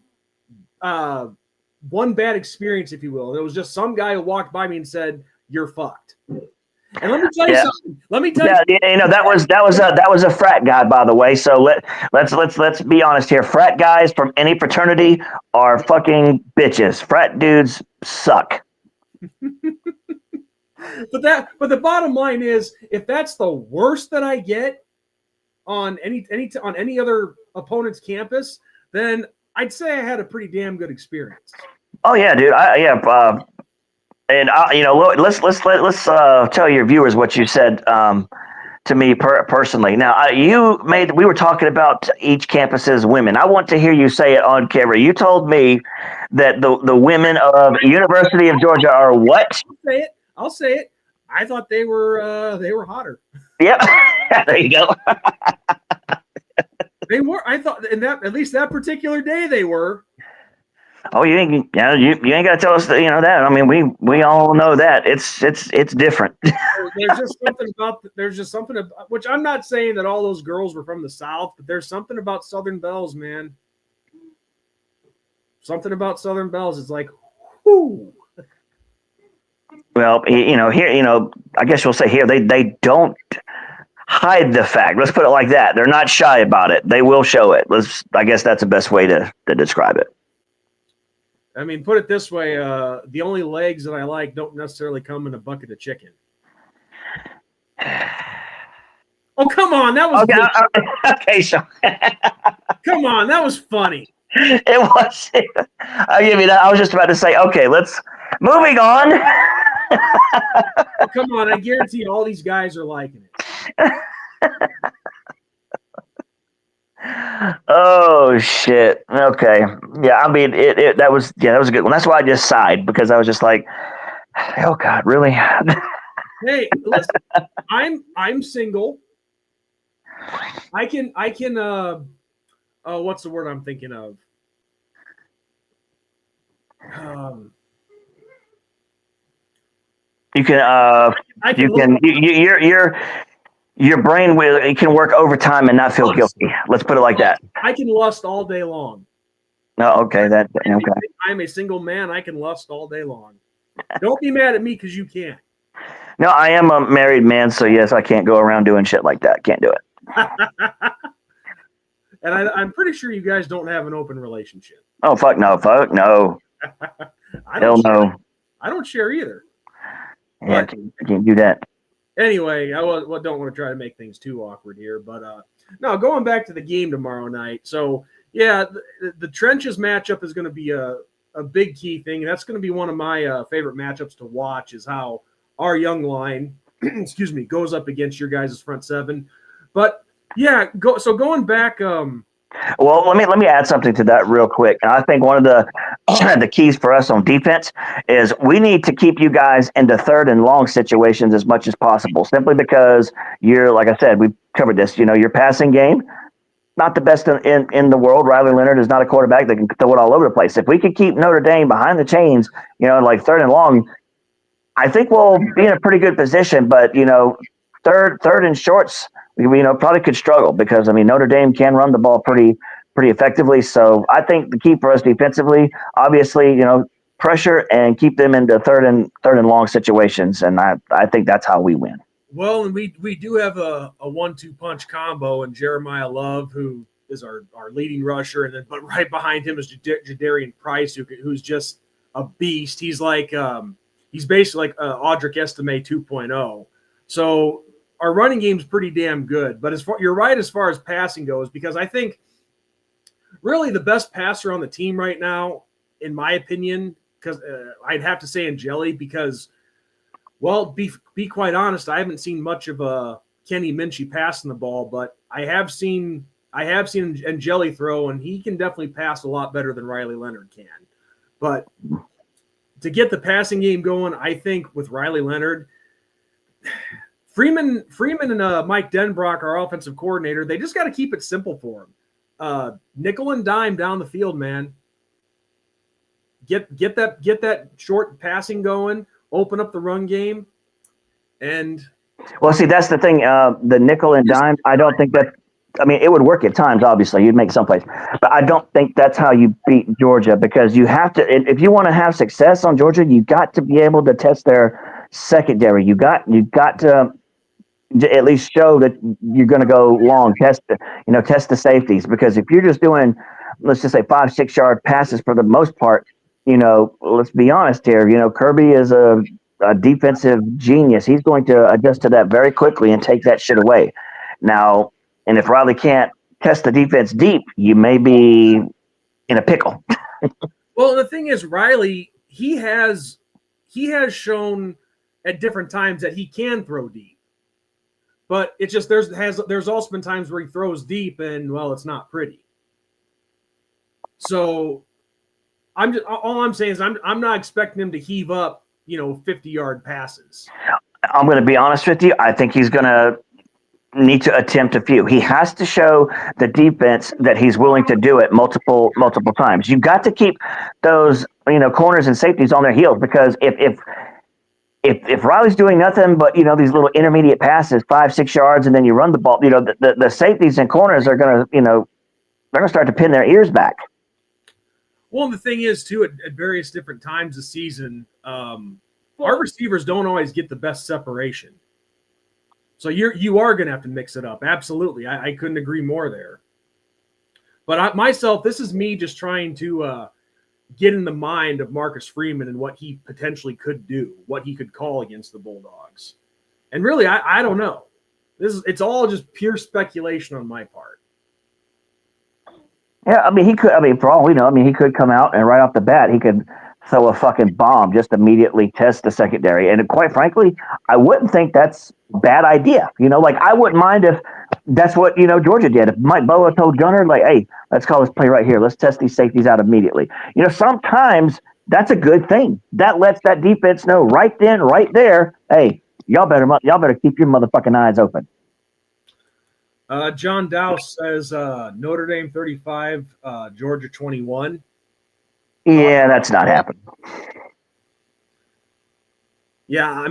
bad experience, if you will. And it was just some guy who walked by me and said, "You're fucked." And let me tell you something.
That was a frat guy, by the way. So let's be honest here. Frat guys from any fraternity are fucking bitches. Frat dudes suck.
But the bottom line is, if that's the worst that I get on any other opponent's campus, then I'd say I had a pretty damn good experience.
Oh yeah, dude. Let's tell your viewers what you said to me personally. Now, we were talking about each campus's women. I want to hear you say it on camera. You told me that the women of University of Georgia are what?
I'll say it. I thought they were hotter.
Yep. There you go.
They were. I thought, at least that particular day, they were.
Oh, you ain't got to tell us that. That. I mean, we all know that it's different.
There's just something about, which I'm not saying that all those girls were from the South, but there's something about Southern Belles, man. Something about Southern Belles is like, whoo.
Well, here, I guess you'll say here they don't hide the fact. Let's put it like that. They're not shy about it. They will show it. I guess that's the best way to describe it.
I mean, put it this way: the only legs that I like don't necessarily come in a bucket of chicken. Oh, come on, that was
okay. So
come on, that was funny.
It was. I'll give you that. I was just about to say, okay, let's moving on.
Oh, come on, I guarantee all these guys are liking it.
Oh shit. Okay. Yeah. I mean, that was a good one. That's why I just sighed, because I was just like, oh God, really?
Hey, listen, I'm single. I can what's the word I'm thinking of?
You can your brain can work overtime and not feel guilty. Let's put it like that.
I can lust all day long.
Oh, okay. Okay.
I'm a single man. I can lust all day long. Don't be mad at me because you can't.
No, I am a married man, so yes, I can't go around doing shit like that. Can't do it.
And I'm pretty sure you guys don't have an open relationship.
Oh, fuck no. Hell no.
I don't share either.
Yeah, I can't do that.
Anyway, I don't want to try to make things too awkward here, but no, going back to the game tomorrow night. So yeah, the trenches matchup is going to be a big key thing. And that's going to be one of my favorite matchups to watch, is how our young line, goes up against your guys' front seven. But yeah, going back.
Well, let me add something to that real quick. And I think one of the keys for us on defense is we need to keep you guys into third and long situations as much as possible, simply because like I said, we've covered this, your passing game, not the best in the world. Riley Leonard is not a quarterback that can throw it all over the place. If we could keep Notre Dame behind the chains, like third and long, I think we'll be in a pretty good position. But, third and shorts, we probably could struggle, because Notre Dame can run the ball pretty effectively. So I think the key for us defensively, obviously, pressure and keep them into third and long situations, and I think that's how we win.
Well, and we do have a 1-2 punch combo, and Jeremiah Love, who is our leading rusher, and then but right behind him is Jadarian Price, who's just a beast. He's like he's basically like Audric Estime 2.0. So our running game's pretty damn good. But you're right as far as passing goes, because I think really the best passer on the team right now, in my opinion, because I'd have to say Angeli because, well, be quite honest, I haven't seen much of Kenny Minchie passing the ball, but I have seen Angeli throw, and he can definitely pass a lot better than Riley Leonard can. But to get the passing game going, I think with Riley Leonard, Freeman and Mike Denbrock, our offensive coordinator, they just got to keep it simple for him. Nickel and dime down the field, man. Get that short passing going, open up the run game, and
well, see, that's the thing. The nickel and dime, I don't think that. I mean, it would work at times. Obviously, you'd make some plays, but I don't think that's how you beat Georgia because you have to. If you want to have success on Georgia, you got to be able to test their secondary. You got to at least show that you're going to go long. Test the safeties because if you're just doing, let's just say 5-6 yard passes for the most part, let's be honest here. Kirby is a defensive genius. He's going to adjust to that very quickly and take that shit away. Now, and if Riley can't test the defense deep, you may be in a pickle.
Well, the thing is, Riley, he has shown at different times that he can throw deep. But it's just there's also been times where he throws deep and, well, it's not pretty. So all I'm saying is I'm not expecting him to heave up, 50-yard passes.
I'm going to be honest with you. I think he's going to need to attempt a few. He has to show the defense that he's willing to do it multiple times. You've got to keep those, corners and safeties on their heels because if Riley's doing nothing but, these little intermediate passes, 5-6 yards, and then you run the ball, the safeties and corners are going to, they're going to start to pin their ears back.
Well, and the thing is, too, at various different times this season, our receivers don't always get the best separation. So you are going to have to mix it up. Absolutely. I couldn't agree more there. But this is me just trying to get in the mind of Marcus Freeman and what he potentially could do, what he could call against the Bulldogs. And really, I don't know. It's all just pure speculation on my part.
Yeah, for all we know, he could come out and right off the bat, he could throw a fucking bomb, just immediately test the secondary. And quite frankly, I wouldn't think that's a bad idea. I wouldn't mind if that's what, Georgia did. If Mike Boa told Gunner, hey, let's call this play right here. Let's test these safeties out immediately. Sometimes that's a good thing. That lets that defense know right then, right there, hey, y'all better keep your motherfucking eyes open.
John Dowse says Notre Dame 35, Georgia 21.
Yeah, that's not happening.
Yeah,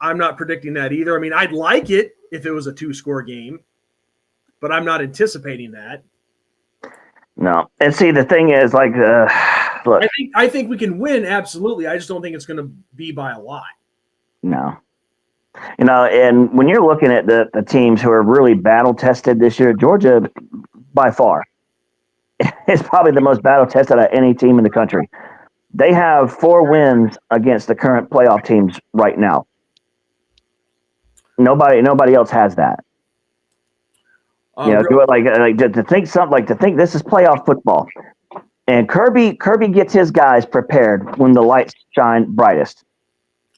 I'm not predicting that either. I'd like it if it was a 2-score game, but I'm not anticipating that.
No, and see, the thing is, look,
I think we can win, absolutely. I just don't think it's going to be by a lot.
No. And when you're looking at the teams who are really battle tested this year, Georgia, by far, is probably the most battle tested of any team in the country. They have 4 wins against the current playoff teams right now. Nobody else has that. To think this is playoff football, and Kirby gets his guys prepared when the lights shine brightest.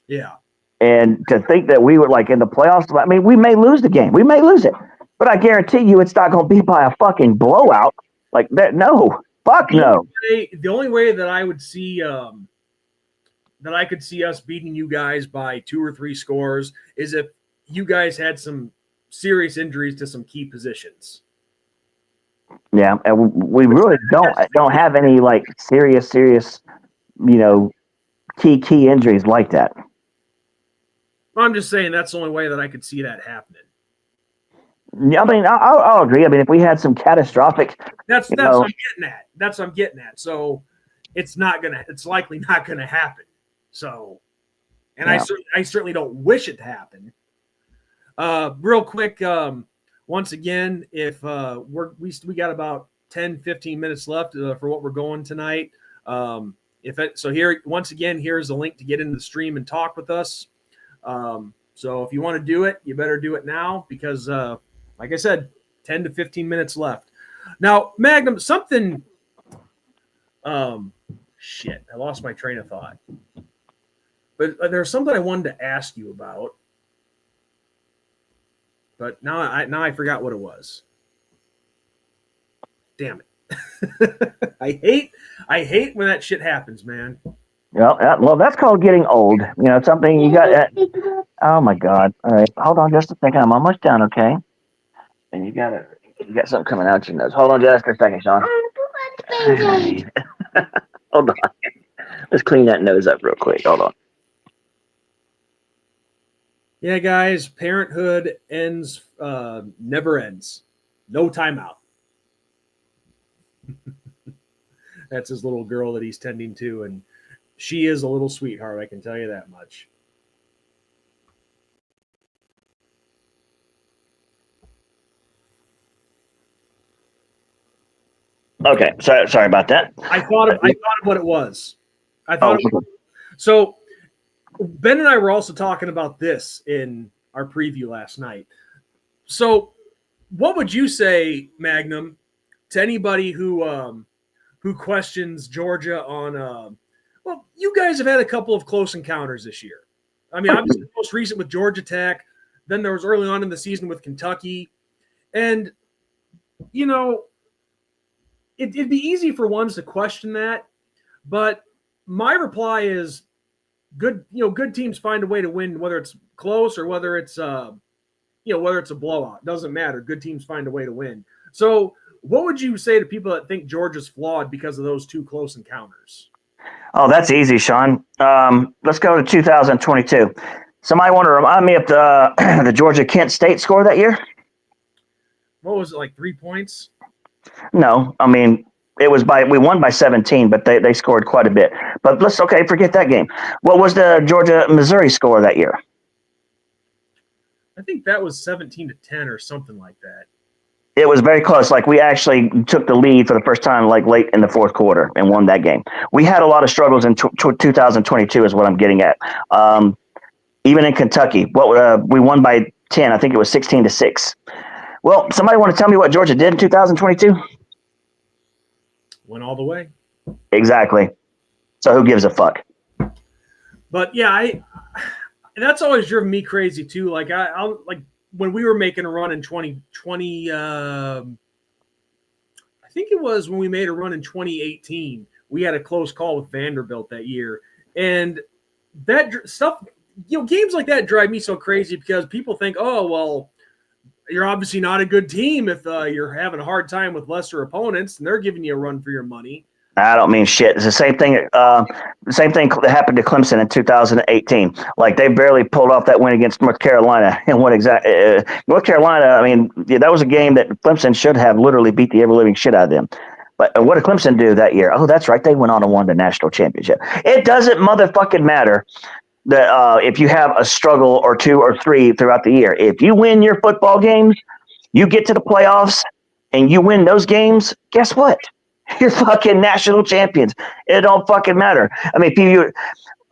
Yeah. And
to think that we were in the playoffs, we may lose the game. We may lose it. But I guarantee you it's not going to be by a fucking blowout like that. No. Fuck no.
The only way that I would see that I could see us beating you guys by 2 or 3 scores is if you guys had some serious injuries to some key positions.
Yeah, and we really don't have any serious key injuries like that.
I'm just saying that's the only way that I could see that happening.
Yeah, I'll agree. If we had some catastrophic,
that's what I'm getting at. That's what I'm getting at. So it's likely not gonna happen. So, and yeah. I certainly don't wish it to happen. Real quick, once again, if we got about 10-15 minutes left for what we're going tonight. Here once again, here's a link to get into the stream and talk with us. So if you want to do it, you better do it now because, like I said, 10 to 15 minutes left. Now, Magnum, something. Shit, I lost my train of thought. But there's something I wanted to ask you about. But now I forgot what it was. Damn it. I hate when that shit happens, man.
Well, that's called getting old. You know, something you got. Oh my God! All right, hold on just a second. I'm almost done. Okay, and you got something coming out your nose. Hold on just a second, Sean. Hold on. Let's clean that nose up real quick. Hold on.
Yeah, guys, parenthood never ends. No timeout. That's his little girl that he's tending to, and she is a little sweetheart, I can tell you that much.
Okay, sorry about that.
I thought of what it was. So Ben and I were also talking about this in our preview last night. So what would you say, Magnum, to anybody who questions Georgia on well, you guys have had a couple of close encounters this year. I mean, obviously the most recent with Georgia Tech, then there was early on in the season with Kentucky. And you know, it'd be easy for ones to question that, but my reply is good. You know, good teams find a way to win, whether it's close or whether it's whether it's a blowout. Doesn't matter. Good teams find a way to win. So, what would you say to people that think Georgia's flawed because of those two close encounters?
Oh, that's easy, Sean. Let's go to 2022. Somebody want to remind me of the Georgia Kent State score that year?
What was it, like 3 points?
No, I mean we won by 17, but they scored quite a bit. But forget that game. What was the Georgia Missouri score that year?
I think that was 17-10 or something like that.
It was very close. Like, we actually took the lead for the first time, like, late in the fourth quarter and won that game. We had a lot of struggles in 2022 is what I'm getting at. Even in Kentucky, we won by 10. I think it was 16-6. Well, somebody want to tell me what Georgia did in 2022?
Went all the way.
Exactly. So who gives a fuck?
But yeah, that's always driven me crazy too. Like I'll like when we were making a run in 2020, I think it was when we made a run in 2018. We had a close call with Vanderbilt that year, and that stuff, games like that drive me so crazy because people think, oh well, you're obviously not a good team if you're having a hard time with lesser opponents and they're giving you a run for your money. I
don't mean shit. It's the same thing. That happened to Clemson in 2018. Like, they barely pulled off that win against North Carolina. And North Carolina? I mean, that was a game that Clemson should have literally beat the ever living shit out of them. But what did Clemson do that year? Oh, that's right. They went on and won the national championship. It doesn't motherfucking matter that if you have a struggle or two or three throughout the year. If you win your football games, you get to the playoffs, and you win those games, guess what? You're fucking national champions. It don't fucking matter. I mean,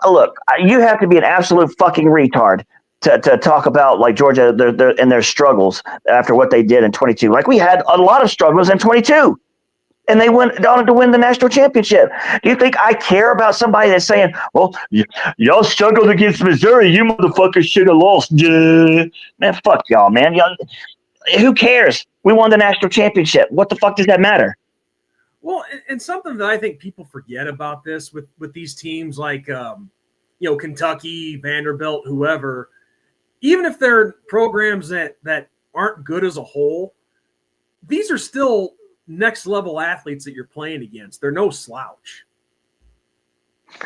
look, you have to be an absolute fucking retard to talk about, like, Georgia and their struggles after what they did in 22. Like, we had a lot of struggles in 22. And they went on to win the national championship. Do you think I care about somebody that's saying, well, y'all struggled against Missouri. You motherfuckers should have lost. Man, fuck y'all, man. Who cares? We won the national championship. What the fuck does that matter?
Well, and something that I think people forget about this with these teams like, Kentucky, Vanderbilt, whoever, even if they're programs that aren't good as a whole, these are still next level athletes that you're playing against. They're no slouch.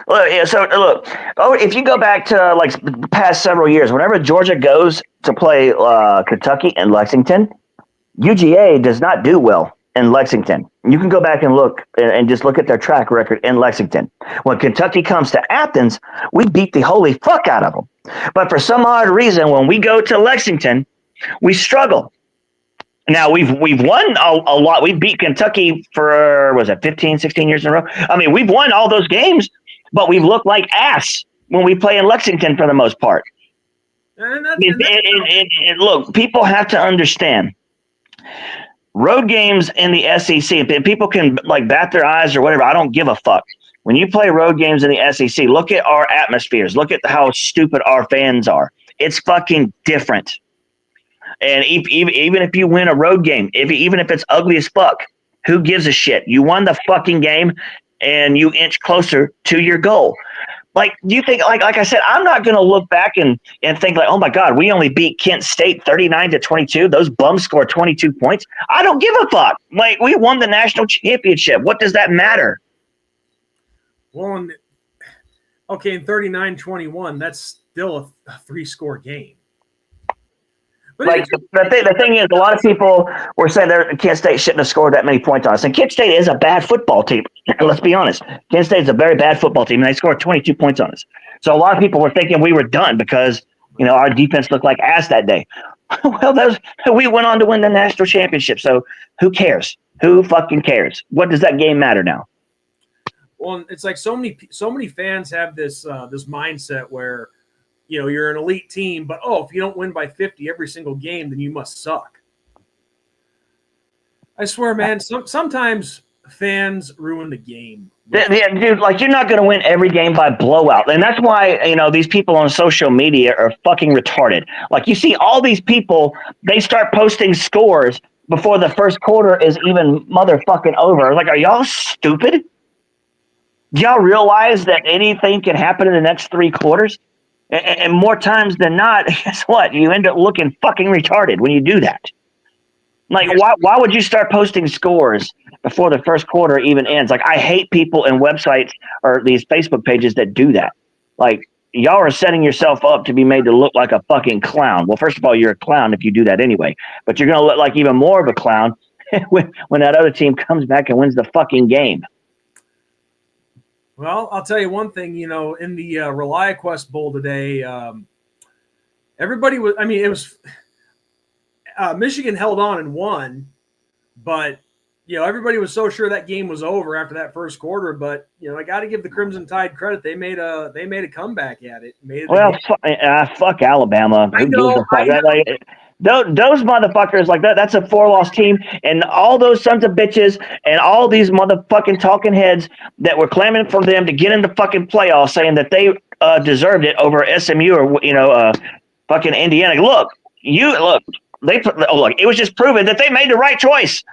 Look, if you go back to like the past several years, whenever Georgia goes to play Kentucky and Lexington, UGA does not do well in Lexington. You can go back and look and just look at their track record in Lexington. When Kentucky comes to Athens, we beat the holy fuck out of them. But for some odd reason, when we go to Lexington, we struggle. Now, we've won a lot. We beat Kentucky for, 15, 16 years in a row? I mean, we've won all those games, but we've looked like ass when we play in Lexington for the most part. And look, people have to understand. road games in the SEC, and people can like bat their eyes or whatever. I don't give a fuck. When you play road games in the SEC, look at our atmospheres. Look at how stupid our fans are. It's fucking different. And even if you win a road game, even if it's ugly as fuck, who gives a shit? You won the fucking game, and you inch closer to your goal. Like, do you think, like I said, I'm not going to look back and think like, oh my God, we only beat Kent State 39-22. Those bums scored 22 points. I don't give a fuck. Like, we won the national championship. What does that matter?
Well, in 39-21, that's still a 3-score game. But
like the thing is, a lot of people were saying Kent State shouldn't have scored that many points on us. And Kent State is a bad football team. Let's be honest. Kent State is a very bad football team, and they scored 22 points on us. So a lot of people were thinking we were done because our defense looked like ass that day. Well, we went on to win the national championship. So who cares? Who fucking cares? What does that game matter now?
Well, it's like so many fans have this mindset where, you're an elite team, but if you don't win by 50 every single game, then you must suck. I swear, man, sometimes fans ruin the game.
Yeah, dude, like you're not going to win every game by blowout. And that's why, these people on social media are fucking retarded. Like you see all these people, they start posting scores before the first quarter is even motherfucking over. Like, are y'all stupid? Do y'all realize that anything can happen in the next 3 quarters? And more times than not, guess what? You end up looking fucking retarded when you do that. Like, why would you start posting scores before the first quarter even ends? Like, I hate people and websites or these Facebook pages that do that. Like, y'all are setting yourself up to be made to look like a fucking clown. Well, first of all, you're a clown if you do that anyway. But you're going to look like even more of a clown when that other team comes back and wins the fucking game.
Well, I'll tell you one thing, in the ReliaQuest Bowl today, everybody was, it was, Michigan held on and won, but, everybody was so sure that game was over after that first quarter, but, I got to give the Crimson Tide credit. They made a comeback at it.
Fuck Alabama.
I know.
Those motherfuckers like that. That's a 4-loss team, and all those sons of bitches and all these motherfucking talking heads that were clamoring for them to get into fucking playoffs, saying that they deserved it over SMU or fucking Indiana. Look. It was just proven that they made the right choice.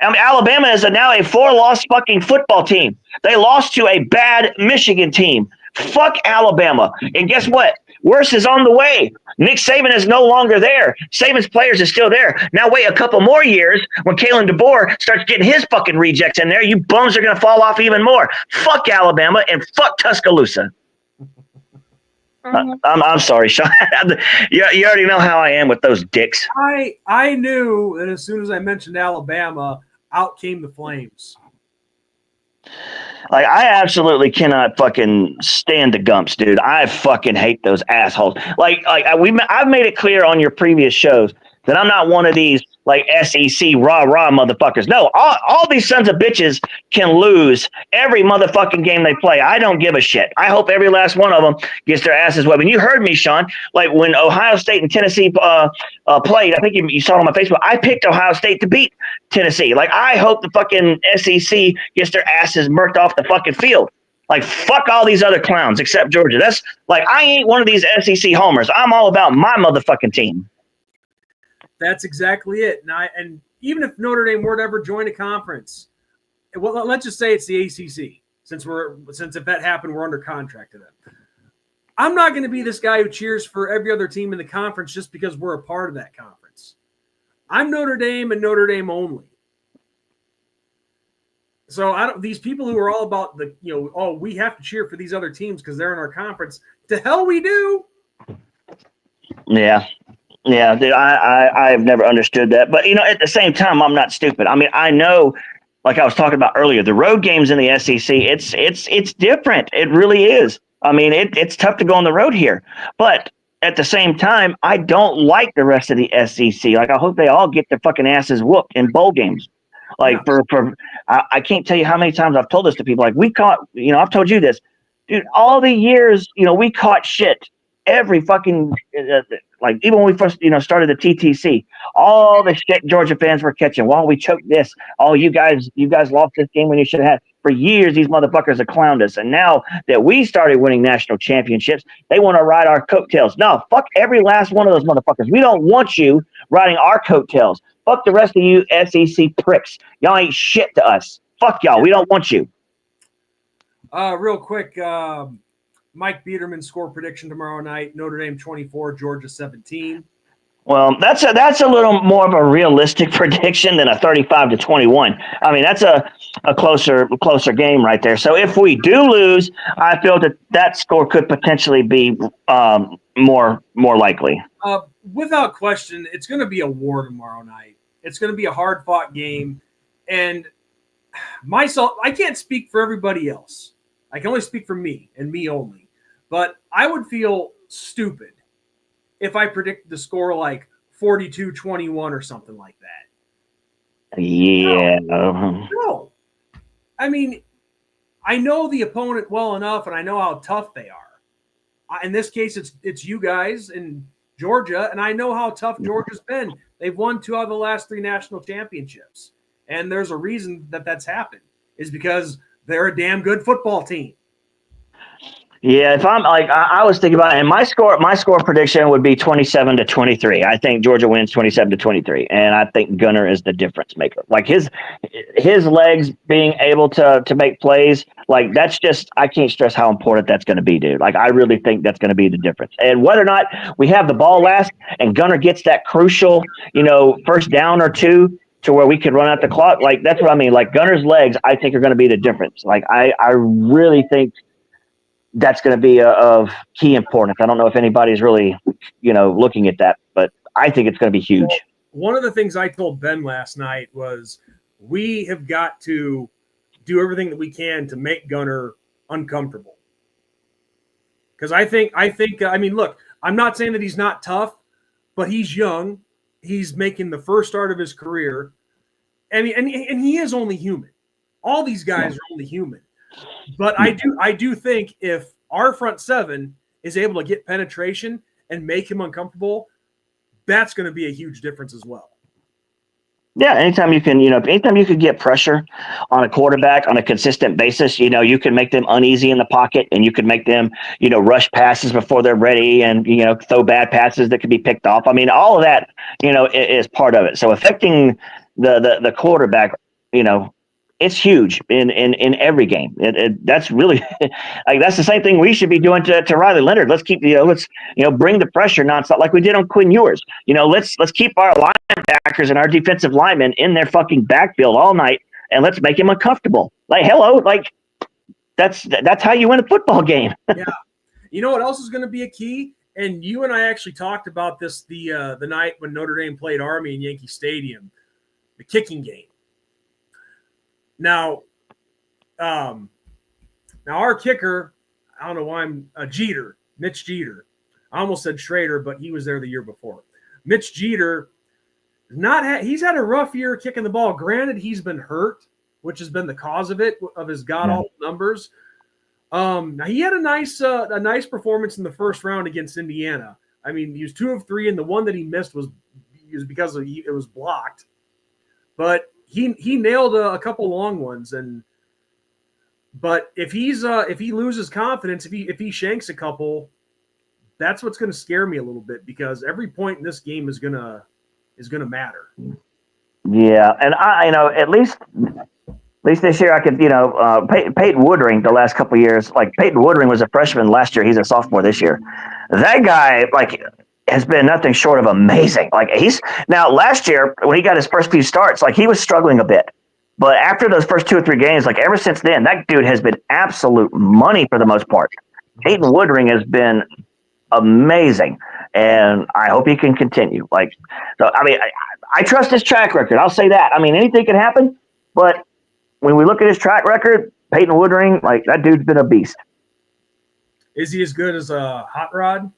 Alabama is now a 4-loss fucking football team. They lost to a bad Michigan team. Fuck Alabama. And guess what? Worse is on the way. Nick Saban is no longer there. Saban's players are still there. Now wait a couple more years when Kalen DeBoer starts getting his fucking rejects in there. You bums are going to fall off even more. Fuck Alabama and fuck Tuscaloosa. I'm sorry, Sean. You already know how I am with those dicks.
I knew that as soon as I mentioned Alabama, out came the flames.
Like, I absolutely cannot fucking stand the Gumps, dude. I fucking hate those assholes. I've made it clear on your previous shows that I'm not one of these like SEC rah motherfuckers. No, all these sons of bitches can lose every motherfucking game they play. I don't give a shit. I hope every last one of them gets their asses whipped. And you heard me, Sean. Like when Ohio State and Tennessee played, I think you saw it on my Facebook. I picked Ohio State to beat Tennessee. Like, I hope the fucking SEC gets their asses murked off the fucking field. Like, fuck all these other clowns except Georgia. That's like, I ain't one of these SEC homers. I'm all about my motherfucking team.
That's exactly it. And even if Notre Dame were to ever join a conference, well, let's just say it's the ACC, since if that happened, we're under contract to them. I'm not going to be this guy who cheers for every other team in the conference just because we're a part of that conference. I'm Notre Dame and Notre Dame only. So these people who are all about we have to cheer for these other teams because they're in our conference. To hell we do.
Yeah. Yeah, dude, I've never understood that. But, at the same time, I'm not stupid. I mean, I know, like I was talking about earlier, the road games in the SEC, it's different. It really is. I mean, it's tough to go on the road here. But at the same time, I don't like the rest of the SEC. Like, I hope they all get their fucking asses whooped in bowl games. Like, I can't tell you how many times I've told this to people. Like, we caught, I've told you this. Dude, all the years, we caught shit every fucking like even when we first started the TTC, all the shit Georgia fans were catching. Well, we choked this. Oh, you guys lost this game when you should have had. For years, these motherfuckers have clowned us, and now that we started winning national championships, they want to ride our coattails. No, fuck every last one of those motherfuckers. We don't want you riding our coattails. Fuck the rest of you SEC pricks. Y'all ain't shit to us. Fuck y'all. We don't want you.
Real quick, Mike Biederman score prediction tomorrow night: Notre Dame 24, Georgia 17.
Well, that's a little more of a realistic prediction than a 35-21. I mean, that's a closer game right there. So if we do lose, I feel that score could potentially be more likely.
Without question, it's going to be a war tomorrow night. It's going to be a hard-fought game, and myself, I can't speak for everybody else. I can only speak for me and me only. But I would feel stupid if I predicted the score like 42-21 or something like that.
Yeah.
No. I mean, I know the opponent well enough, and I know how tough they are. In this case, it's you guys in Georgia, and I know how tough Georgia's been. They've won 2 out of the last 3 national championships, and there's a reason that's happened. Is because they're a damn good football team.
Yeah, if I'm like I was thinking about it, and my score prediction would be 27-23. I think Georgia wins 27-23, and I think Gunner is the difference maker. Like his legs being able to make plays, like that's just I can't stress how important that's going to be, dude. Like I really think that's going to be the difference. And whether or not we have the ball last and Gunner gets that crucial, first down or 2 to where we could run out the clock, like that's what I mean. Like Gunner's legs, I think are going to be the difference. Like I really think that's going to be of key importance. I don't know if anybody's really, looking at that, but I think it's going to be huge.
One of the things I told Ben last night was we have got to do everything that we can to make Gunner uncomfortable. Because I think, look, I'm not saying that he's not tough, but he's young. He's making the first start of his career, and he is only human. All these guys are only human. But I do think if our front 7 is able to get penetration and make him uncomfortable, that's going to be a huge difference as well.
Yeah, anytime you can get pressure on a quarterback on a consistent basis, you can make them uneasy in the pocket, and you can make them, rush passes before they're ready, and throw bad passes that could be picked off. I mean, all of that, is part of it. So affecting the quarterback, it's huge in every game. That's really like that's the same thing we should be doing to Riley Leonard. Let's keep bring the pressure nonstop like we did on Quinn Ewers. Let's keep our linebackers and our defensive linemen in their fucking backfield all night, and let's make him uncomfortable. Like hello, like that's how you win a football game.
Yeah, you know what else is going to be a key? And you and I actually talked about this the night when Notre Dame played Army in Yankee Stadium, the kicking game. Now our kicker, I don't know why I'm Jeter, Mitch Jeter. I almost said Schrader, but he was there the year before. Mitch Jeter, he's had a rough year kicking the ball. Granted, he's been hurt, which has been the cause of it, of his god-awful numbers. Now he had a nice performance in the first round against Indiana. I mean, he was 2 of 3, and the one that he missed was because it was blocked. But he nailed a couple long ones, but if he loses confidence, if he shanks a couple, that's what's going to scare me a little bit, because every point in this game is gonna matter.
Yeah, and I at least this year I could Peyton Woodring the last couple of years, like Peyton Woodring was a freshman last year, he's a sophomore this year. That guy has been nothing short of amazing. Like now last year when he got his first few starts, like he was struggling a bit, but after those first 2 or 3 games, like ever since then, that dude has been absolute money for the most part. Peyton Woodring has been amazing, and I hope he can continue. I trust his track record. I'll say that. I mean, anything can happen, but when we look at his track record, Peyton Woodring, like that dude's been a beast.
Is he as good as Hot Rod?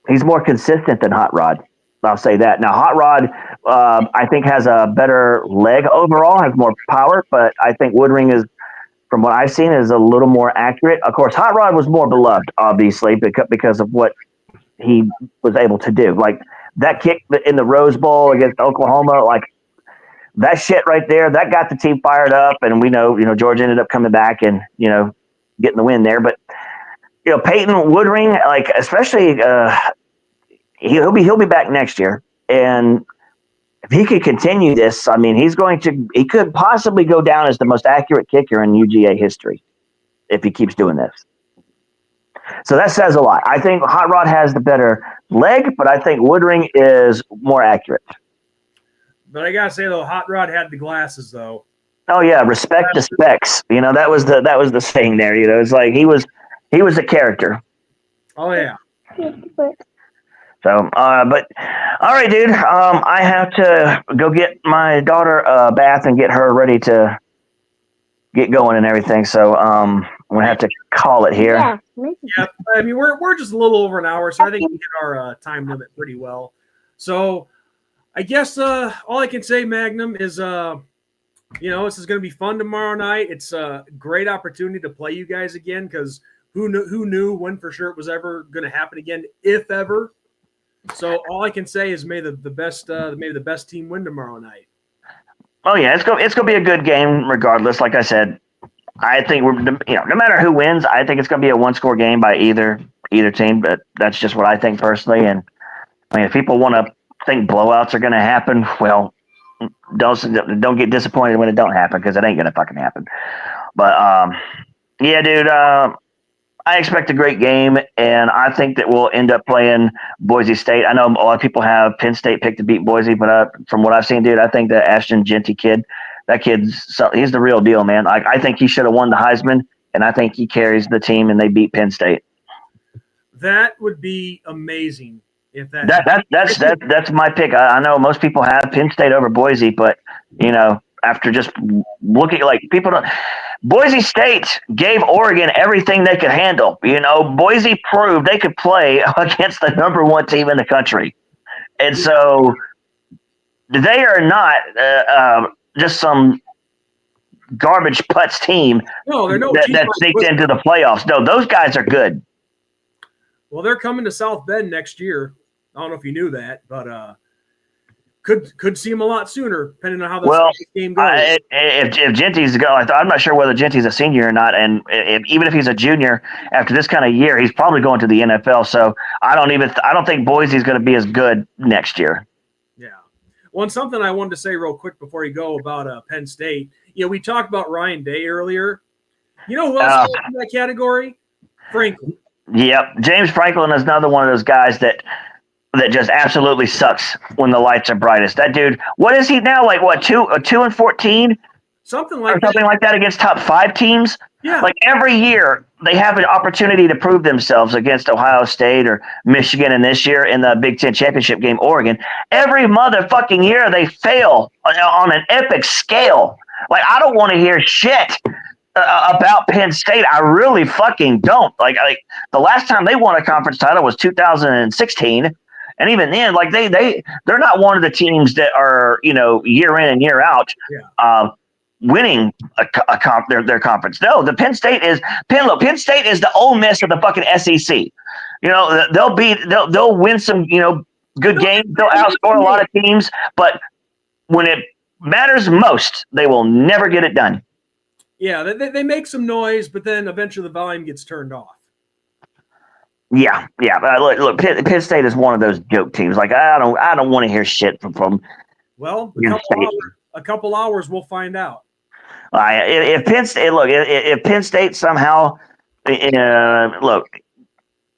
He's more consistent than Hot Rod. I'll say that. Now, Hot Rod, I think, has a better leg overall, has more power, but I think Woodring is from what I've seen, is a little more accurate. Of course, Hot Rod was more beloved, obviously, because of what he was able to do. Like that kick in the Rose Bowl against Oklahoma, like that shit right there, that got the team fired up. And we know, Georgia ended up coming back and, getting the win there. But, Peyton Woodring, like especially he'll be back next year. And if he could continue this, I mean, he could possibly go down as the most accurate kicker in UGA history if he keeps doing this. So that says a lot. I think Hot Rod has the better leg, but I think Woodring is more accurate.
But I gotta say though, Hot Rod had the glasses though.
Oh yeah, respect the specs. That was the saying there. It's like he was a character.
Oh yeah.
So, but all right, dude. I have to go get my daughter a bath and get her ready to get going and everything. So, I'm gonna have to call it here.
Yeah, I mean we're just a little over an hour, so I think we hit our time limit pretty well. So, I guess all I can say, Magnum, is this is going to be fun tomorrow night. It's a great opportunity to play you guys again because who knew when for sure it was ever going to happen again, if ever. So all I can say is may the best team win tomorrow night.
Oh yeah, it's gonna be a good game regardless. Like I said, I think no matter who wins, I think it's gonna be a 1-score game by either team. But that's just what I think personally. And I mean, if people want to think blowouts are gonna happen, well, don't get disappointed when it don't happen because it ain't gonna fucking happen. But yeah, dude. I expect a great game, and I think that we'll end up playing Boise State. I know a lot of people have Penn State picked to beat Boise, but from what I've seen, dude, I think the Ashton Genty kid, he's the real deal, man. I think he should have won the Heisman, and I think he carries the team, and they beat Penn State.
That would be amazing if
that's my pick. I know most people have Penn State over Boise, but after just looking like people don't. Boise State gave Oregon everything they could handle. Boise proved they could play against the number 1 team in the country. And so they are not just some garbage putz team that sneaked into the playoffs. No, those guys are good.
Well, they're coming to South Bend next year. I don't know if you knew that, but could see him a lot sooner, depending on how this game goes.
If Genty's going, I'm not sure whether Genty's a senior or not, and even if he's a junior, after this kind of year, he's probably going to the NFL. So I don't think Boise's going to be as good next year.
Yeah. Well, and something I wanted to say real quick before you go about Penn State. We talked about Ryan Day earlier. You know who else is in that category? Franklin.
Yep, James Franklin is another one of those guys that just absolutely sucks when the lights are brightest. That dude, what is he now? Like what, 2-14?
Something like
that against top 5 teams.
Yeah.
Like every year they have an opportunity to prove themselves against Ohio State or Michigan, and this year in the Big Ten championship game, Oregon. Every motherfucking year they fail on an epic scale. Like I don't want to hear shit about Penn State. I really fucking don't. Like the last time they won a conference title was 2016. And even then, like they're not one of the teams that are, year in and year out winning their conference. No, the Penn State is the Ole Miss of the fucking SEC. They'll win some, good games. They'll outscore a lot of teams, but when it matters most, they will never get it done.
Yeah, they make some noise, but then eventually the volume gets turned off.
Yeah. Look, Penn State is one of those joke teams. Like I don't want to hear shit from.
Well, a couple hours, we'll find out.
If Penn State somehow,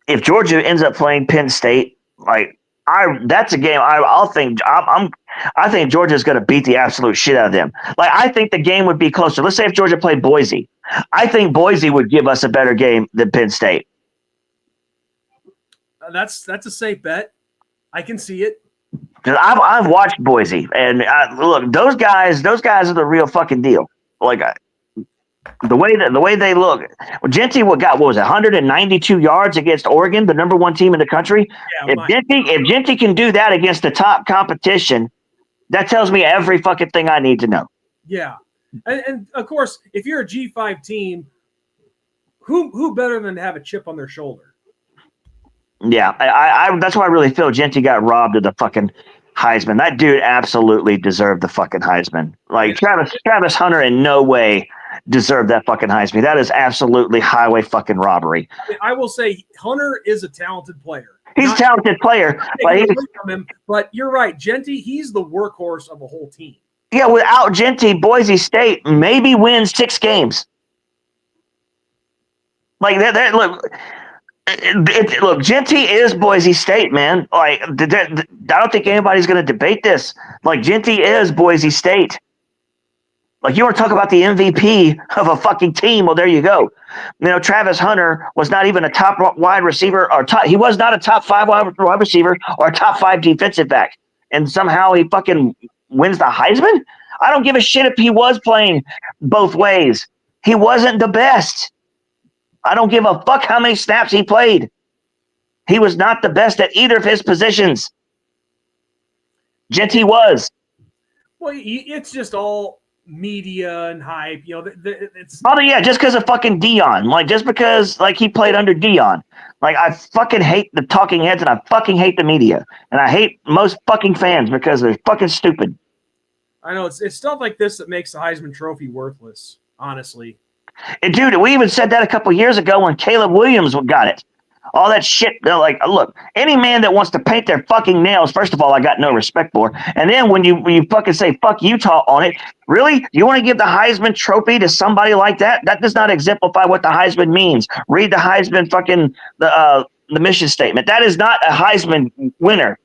if Georgia ends up playing Penn State, that's a game. I think Georgia's going to beat the absolute shit out of them. Like I think the game would be closer. Let's say if Georgia played Boise, I think Boise would give us a better game than Penn State.
That's a safe bet. I can see it.
I've watched Boise, and look, those guys are the real fucking deal. Like the way they look. Genty what was it, 192 yards against Oregon, the number 1 team in the country.
Yeah,
if Genty can do that against the top competition, that tells me every fucking thing I need to know.
Yeah, And of course, if you're a G5 team, who better than to have a chip on their shoulder?
Yeah, I that's why I really feel Genty got robbed of the fucking Heisman. That dude absolutely deserved the fucking Heisman. Like Travis Hunter in no way deserved that fucking Heisman. That is absolutely highway fucking robbery.
I will say Hunter is a talented player.
He's a talented player,
but you're right, Genty, he's the workhorse of a whole team.
Yeah, without Genty, Boise State maybe wins 6 games. Like that look. Look, Genty is Boise State, man. Like, I don't think anybody's going to debate this. Like, Genty is Boise State. Like, you want to talk about the MVP of a fucking team? Well, there you go. You know, Travis Hunter was not even a top wide receiver, he was not a top 5 wide receiver or a top 5 defensive back, and somehow he fucking wins the Heisman. I don't give a shit if he was playing both ways. He wasn't the best. I don't give a fuck how many snaps he played. He was not the best at either of his positions. Genty was.
Well, it's just all media and hype. You know, it's.
Oh yeah, just because of fucking Dion. Like just because like he played under Dion. Like I fucking hate the talking heads and I fucking hate the media and I hate most fucking fans because they're fucking stupid.
I know it's stuff like this that makes the Heisman Trophy worthless. Honestly.
And dude, we even said that a couple years ago when Caleb Williams got it. All that shit. Like, look, any man that wants to paint their fucking nails, first of all, I got no respect for. And then when you fucking say fuck Utah on it, really? You want to give the Heisman Trophy to somebody like that? That does not exemplify what the Heisman means. Read the Heisman fucking the mission statement. That is not a Heisman winner.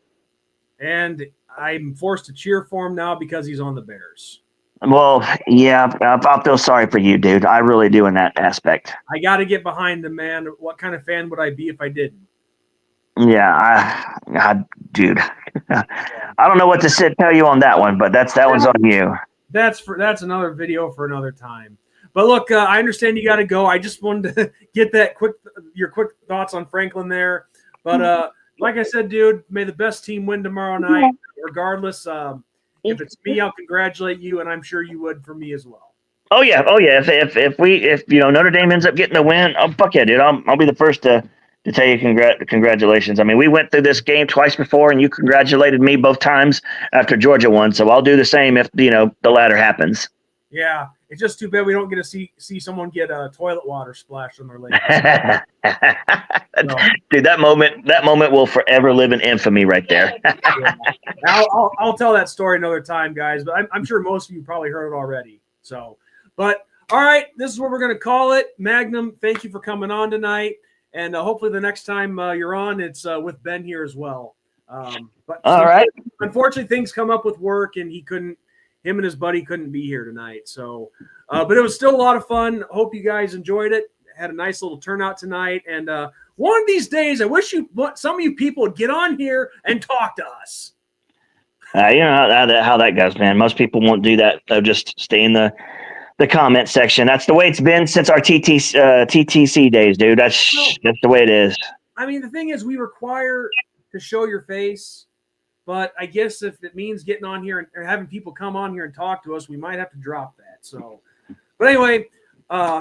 And I'm forced to cheer for him now because he's on the Bears.
Well, yeah, I feel sorry for you, dude. I really do in that aspect.
I got to get behind the man. What kind of fan would I be if I didn't?
Yeah, dude. I don't know what to tell you on that one, but that one's on you.
That's another video for another time. But look, I understand you got to go. I just wanted to get your quick thoughts on Franklin there. But like I said, dude, may the best team win tomorrow night, regardless. If it's me, I'll congratulate you, and I'm sure you would for me as well.
Oh yeah. If you know Notre Dame ends up getting the win, oh fuck yeah, dude. I'll be the first to tell you congratulations. I mean, we went through this game twice before, and you congratulated me both times after Georgia won. So I'll do the same if the latter happens.
Yeah, it's just too bad we don't get to see someone get toilet water splashed on their leg.
So. Dude, that moment will forever live in infamy right there.
Yeah. I'll tell that story another time, guys. But I'm sure most of you probably heard it already. So, but all right, this is what we're going to call it. Magnum, thank you for coming on tonight, and hopefully the next time you're on, it's with Ben here as well. But
all right.
Unfortunately, things come up with work, and him and his buddy couldn't be here tonight. So, but it was still a lot of fun. Hope you guys enjoyed it. Had a nice little turnout tonight. And one of these days, I wish some of you people would get on here and talk to us.
You know how that goes, man. Most people won't do that. They'll just stay in the comment section. That's the way it's been since our TTC days, dude. That's the way it is.
I mean, the thing is, we require to show your face. But I guess if it means getting on here or having people come on here and talk to us, we might have to drop that. So, but anyway,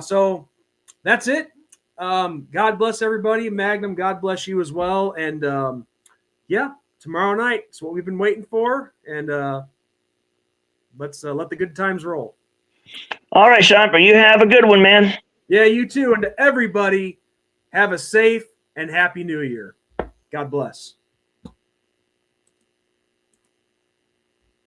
so that's it. God bless everybody. Magnum, God bless you as well. And yeah, tomorrow night. It's what we've been waiting for. And let's let the good times roll.
All right, Sean, but you have a good one, man.
Yeah, you too. And to everybody, have a safe and happy New Year. God bless.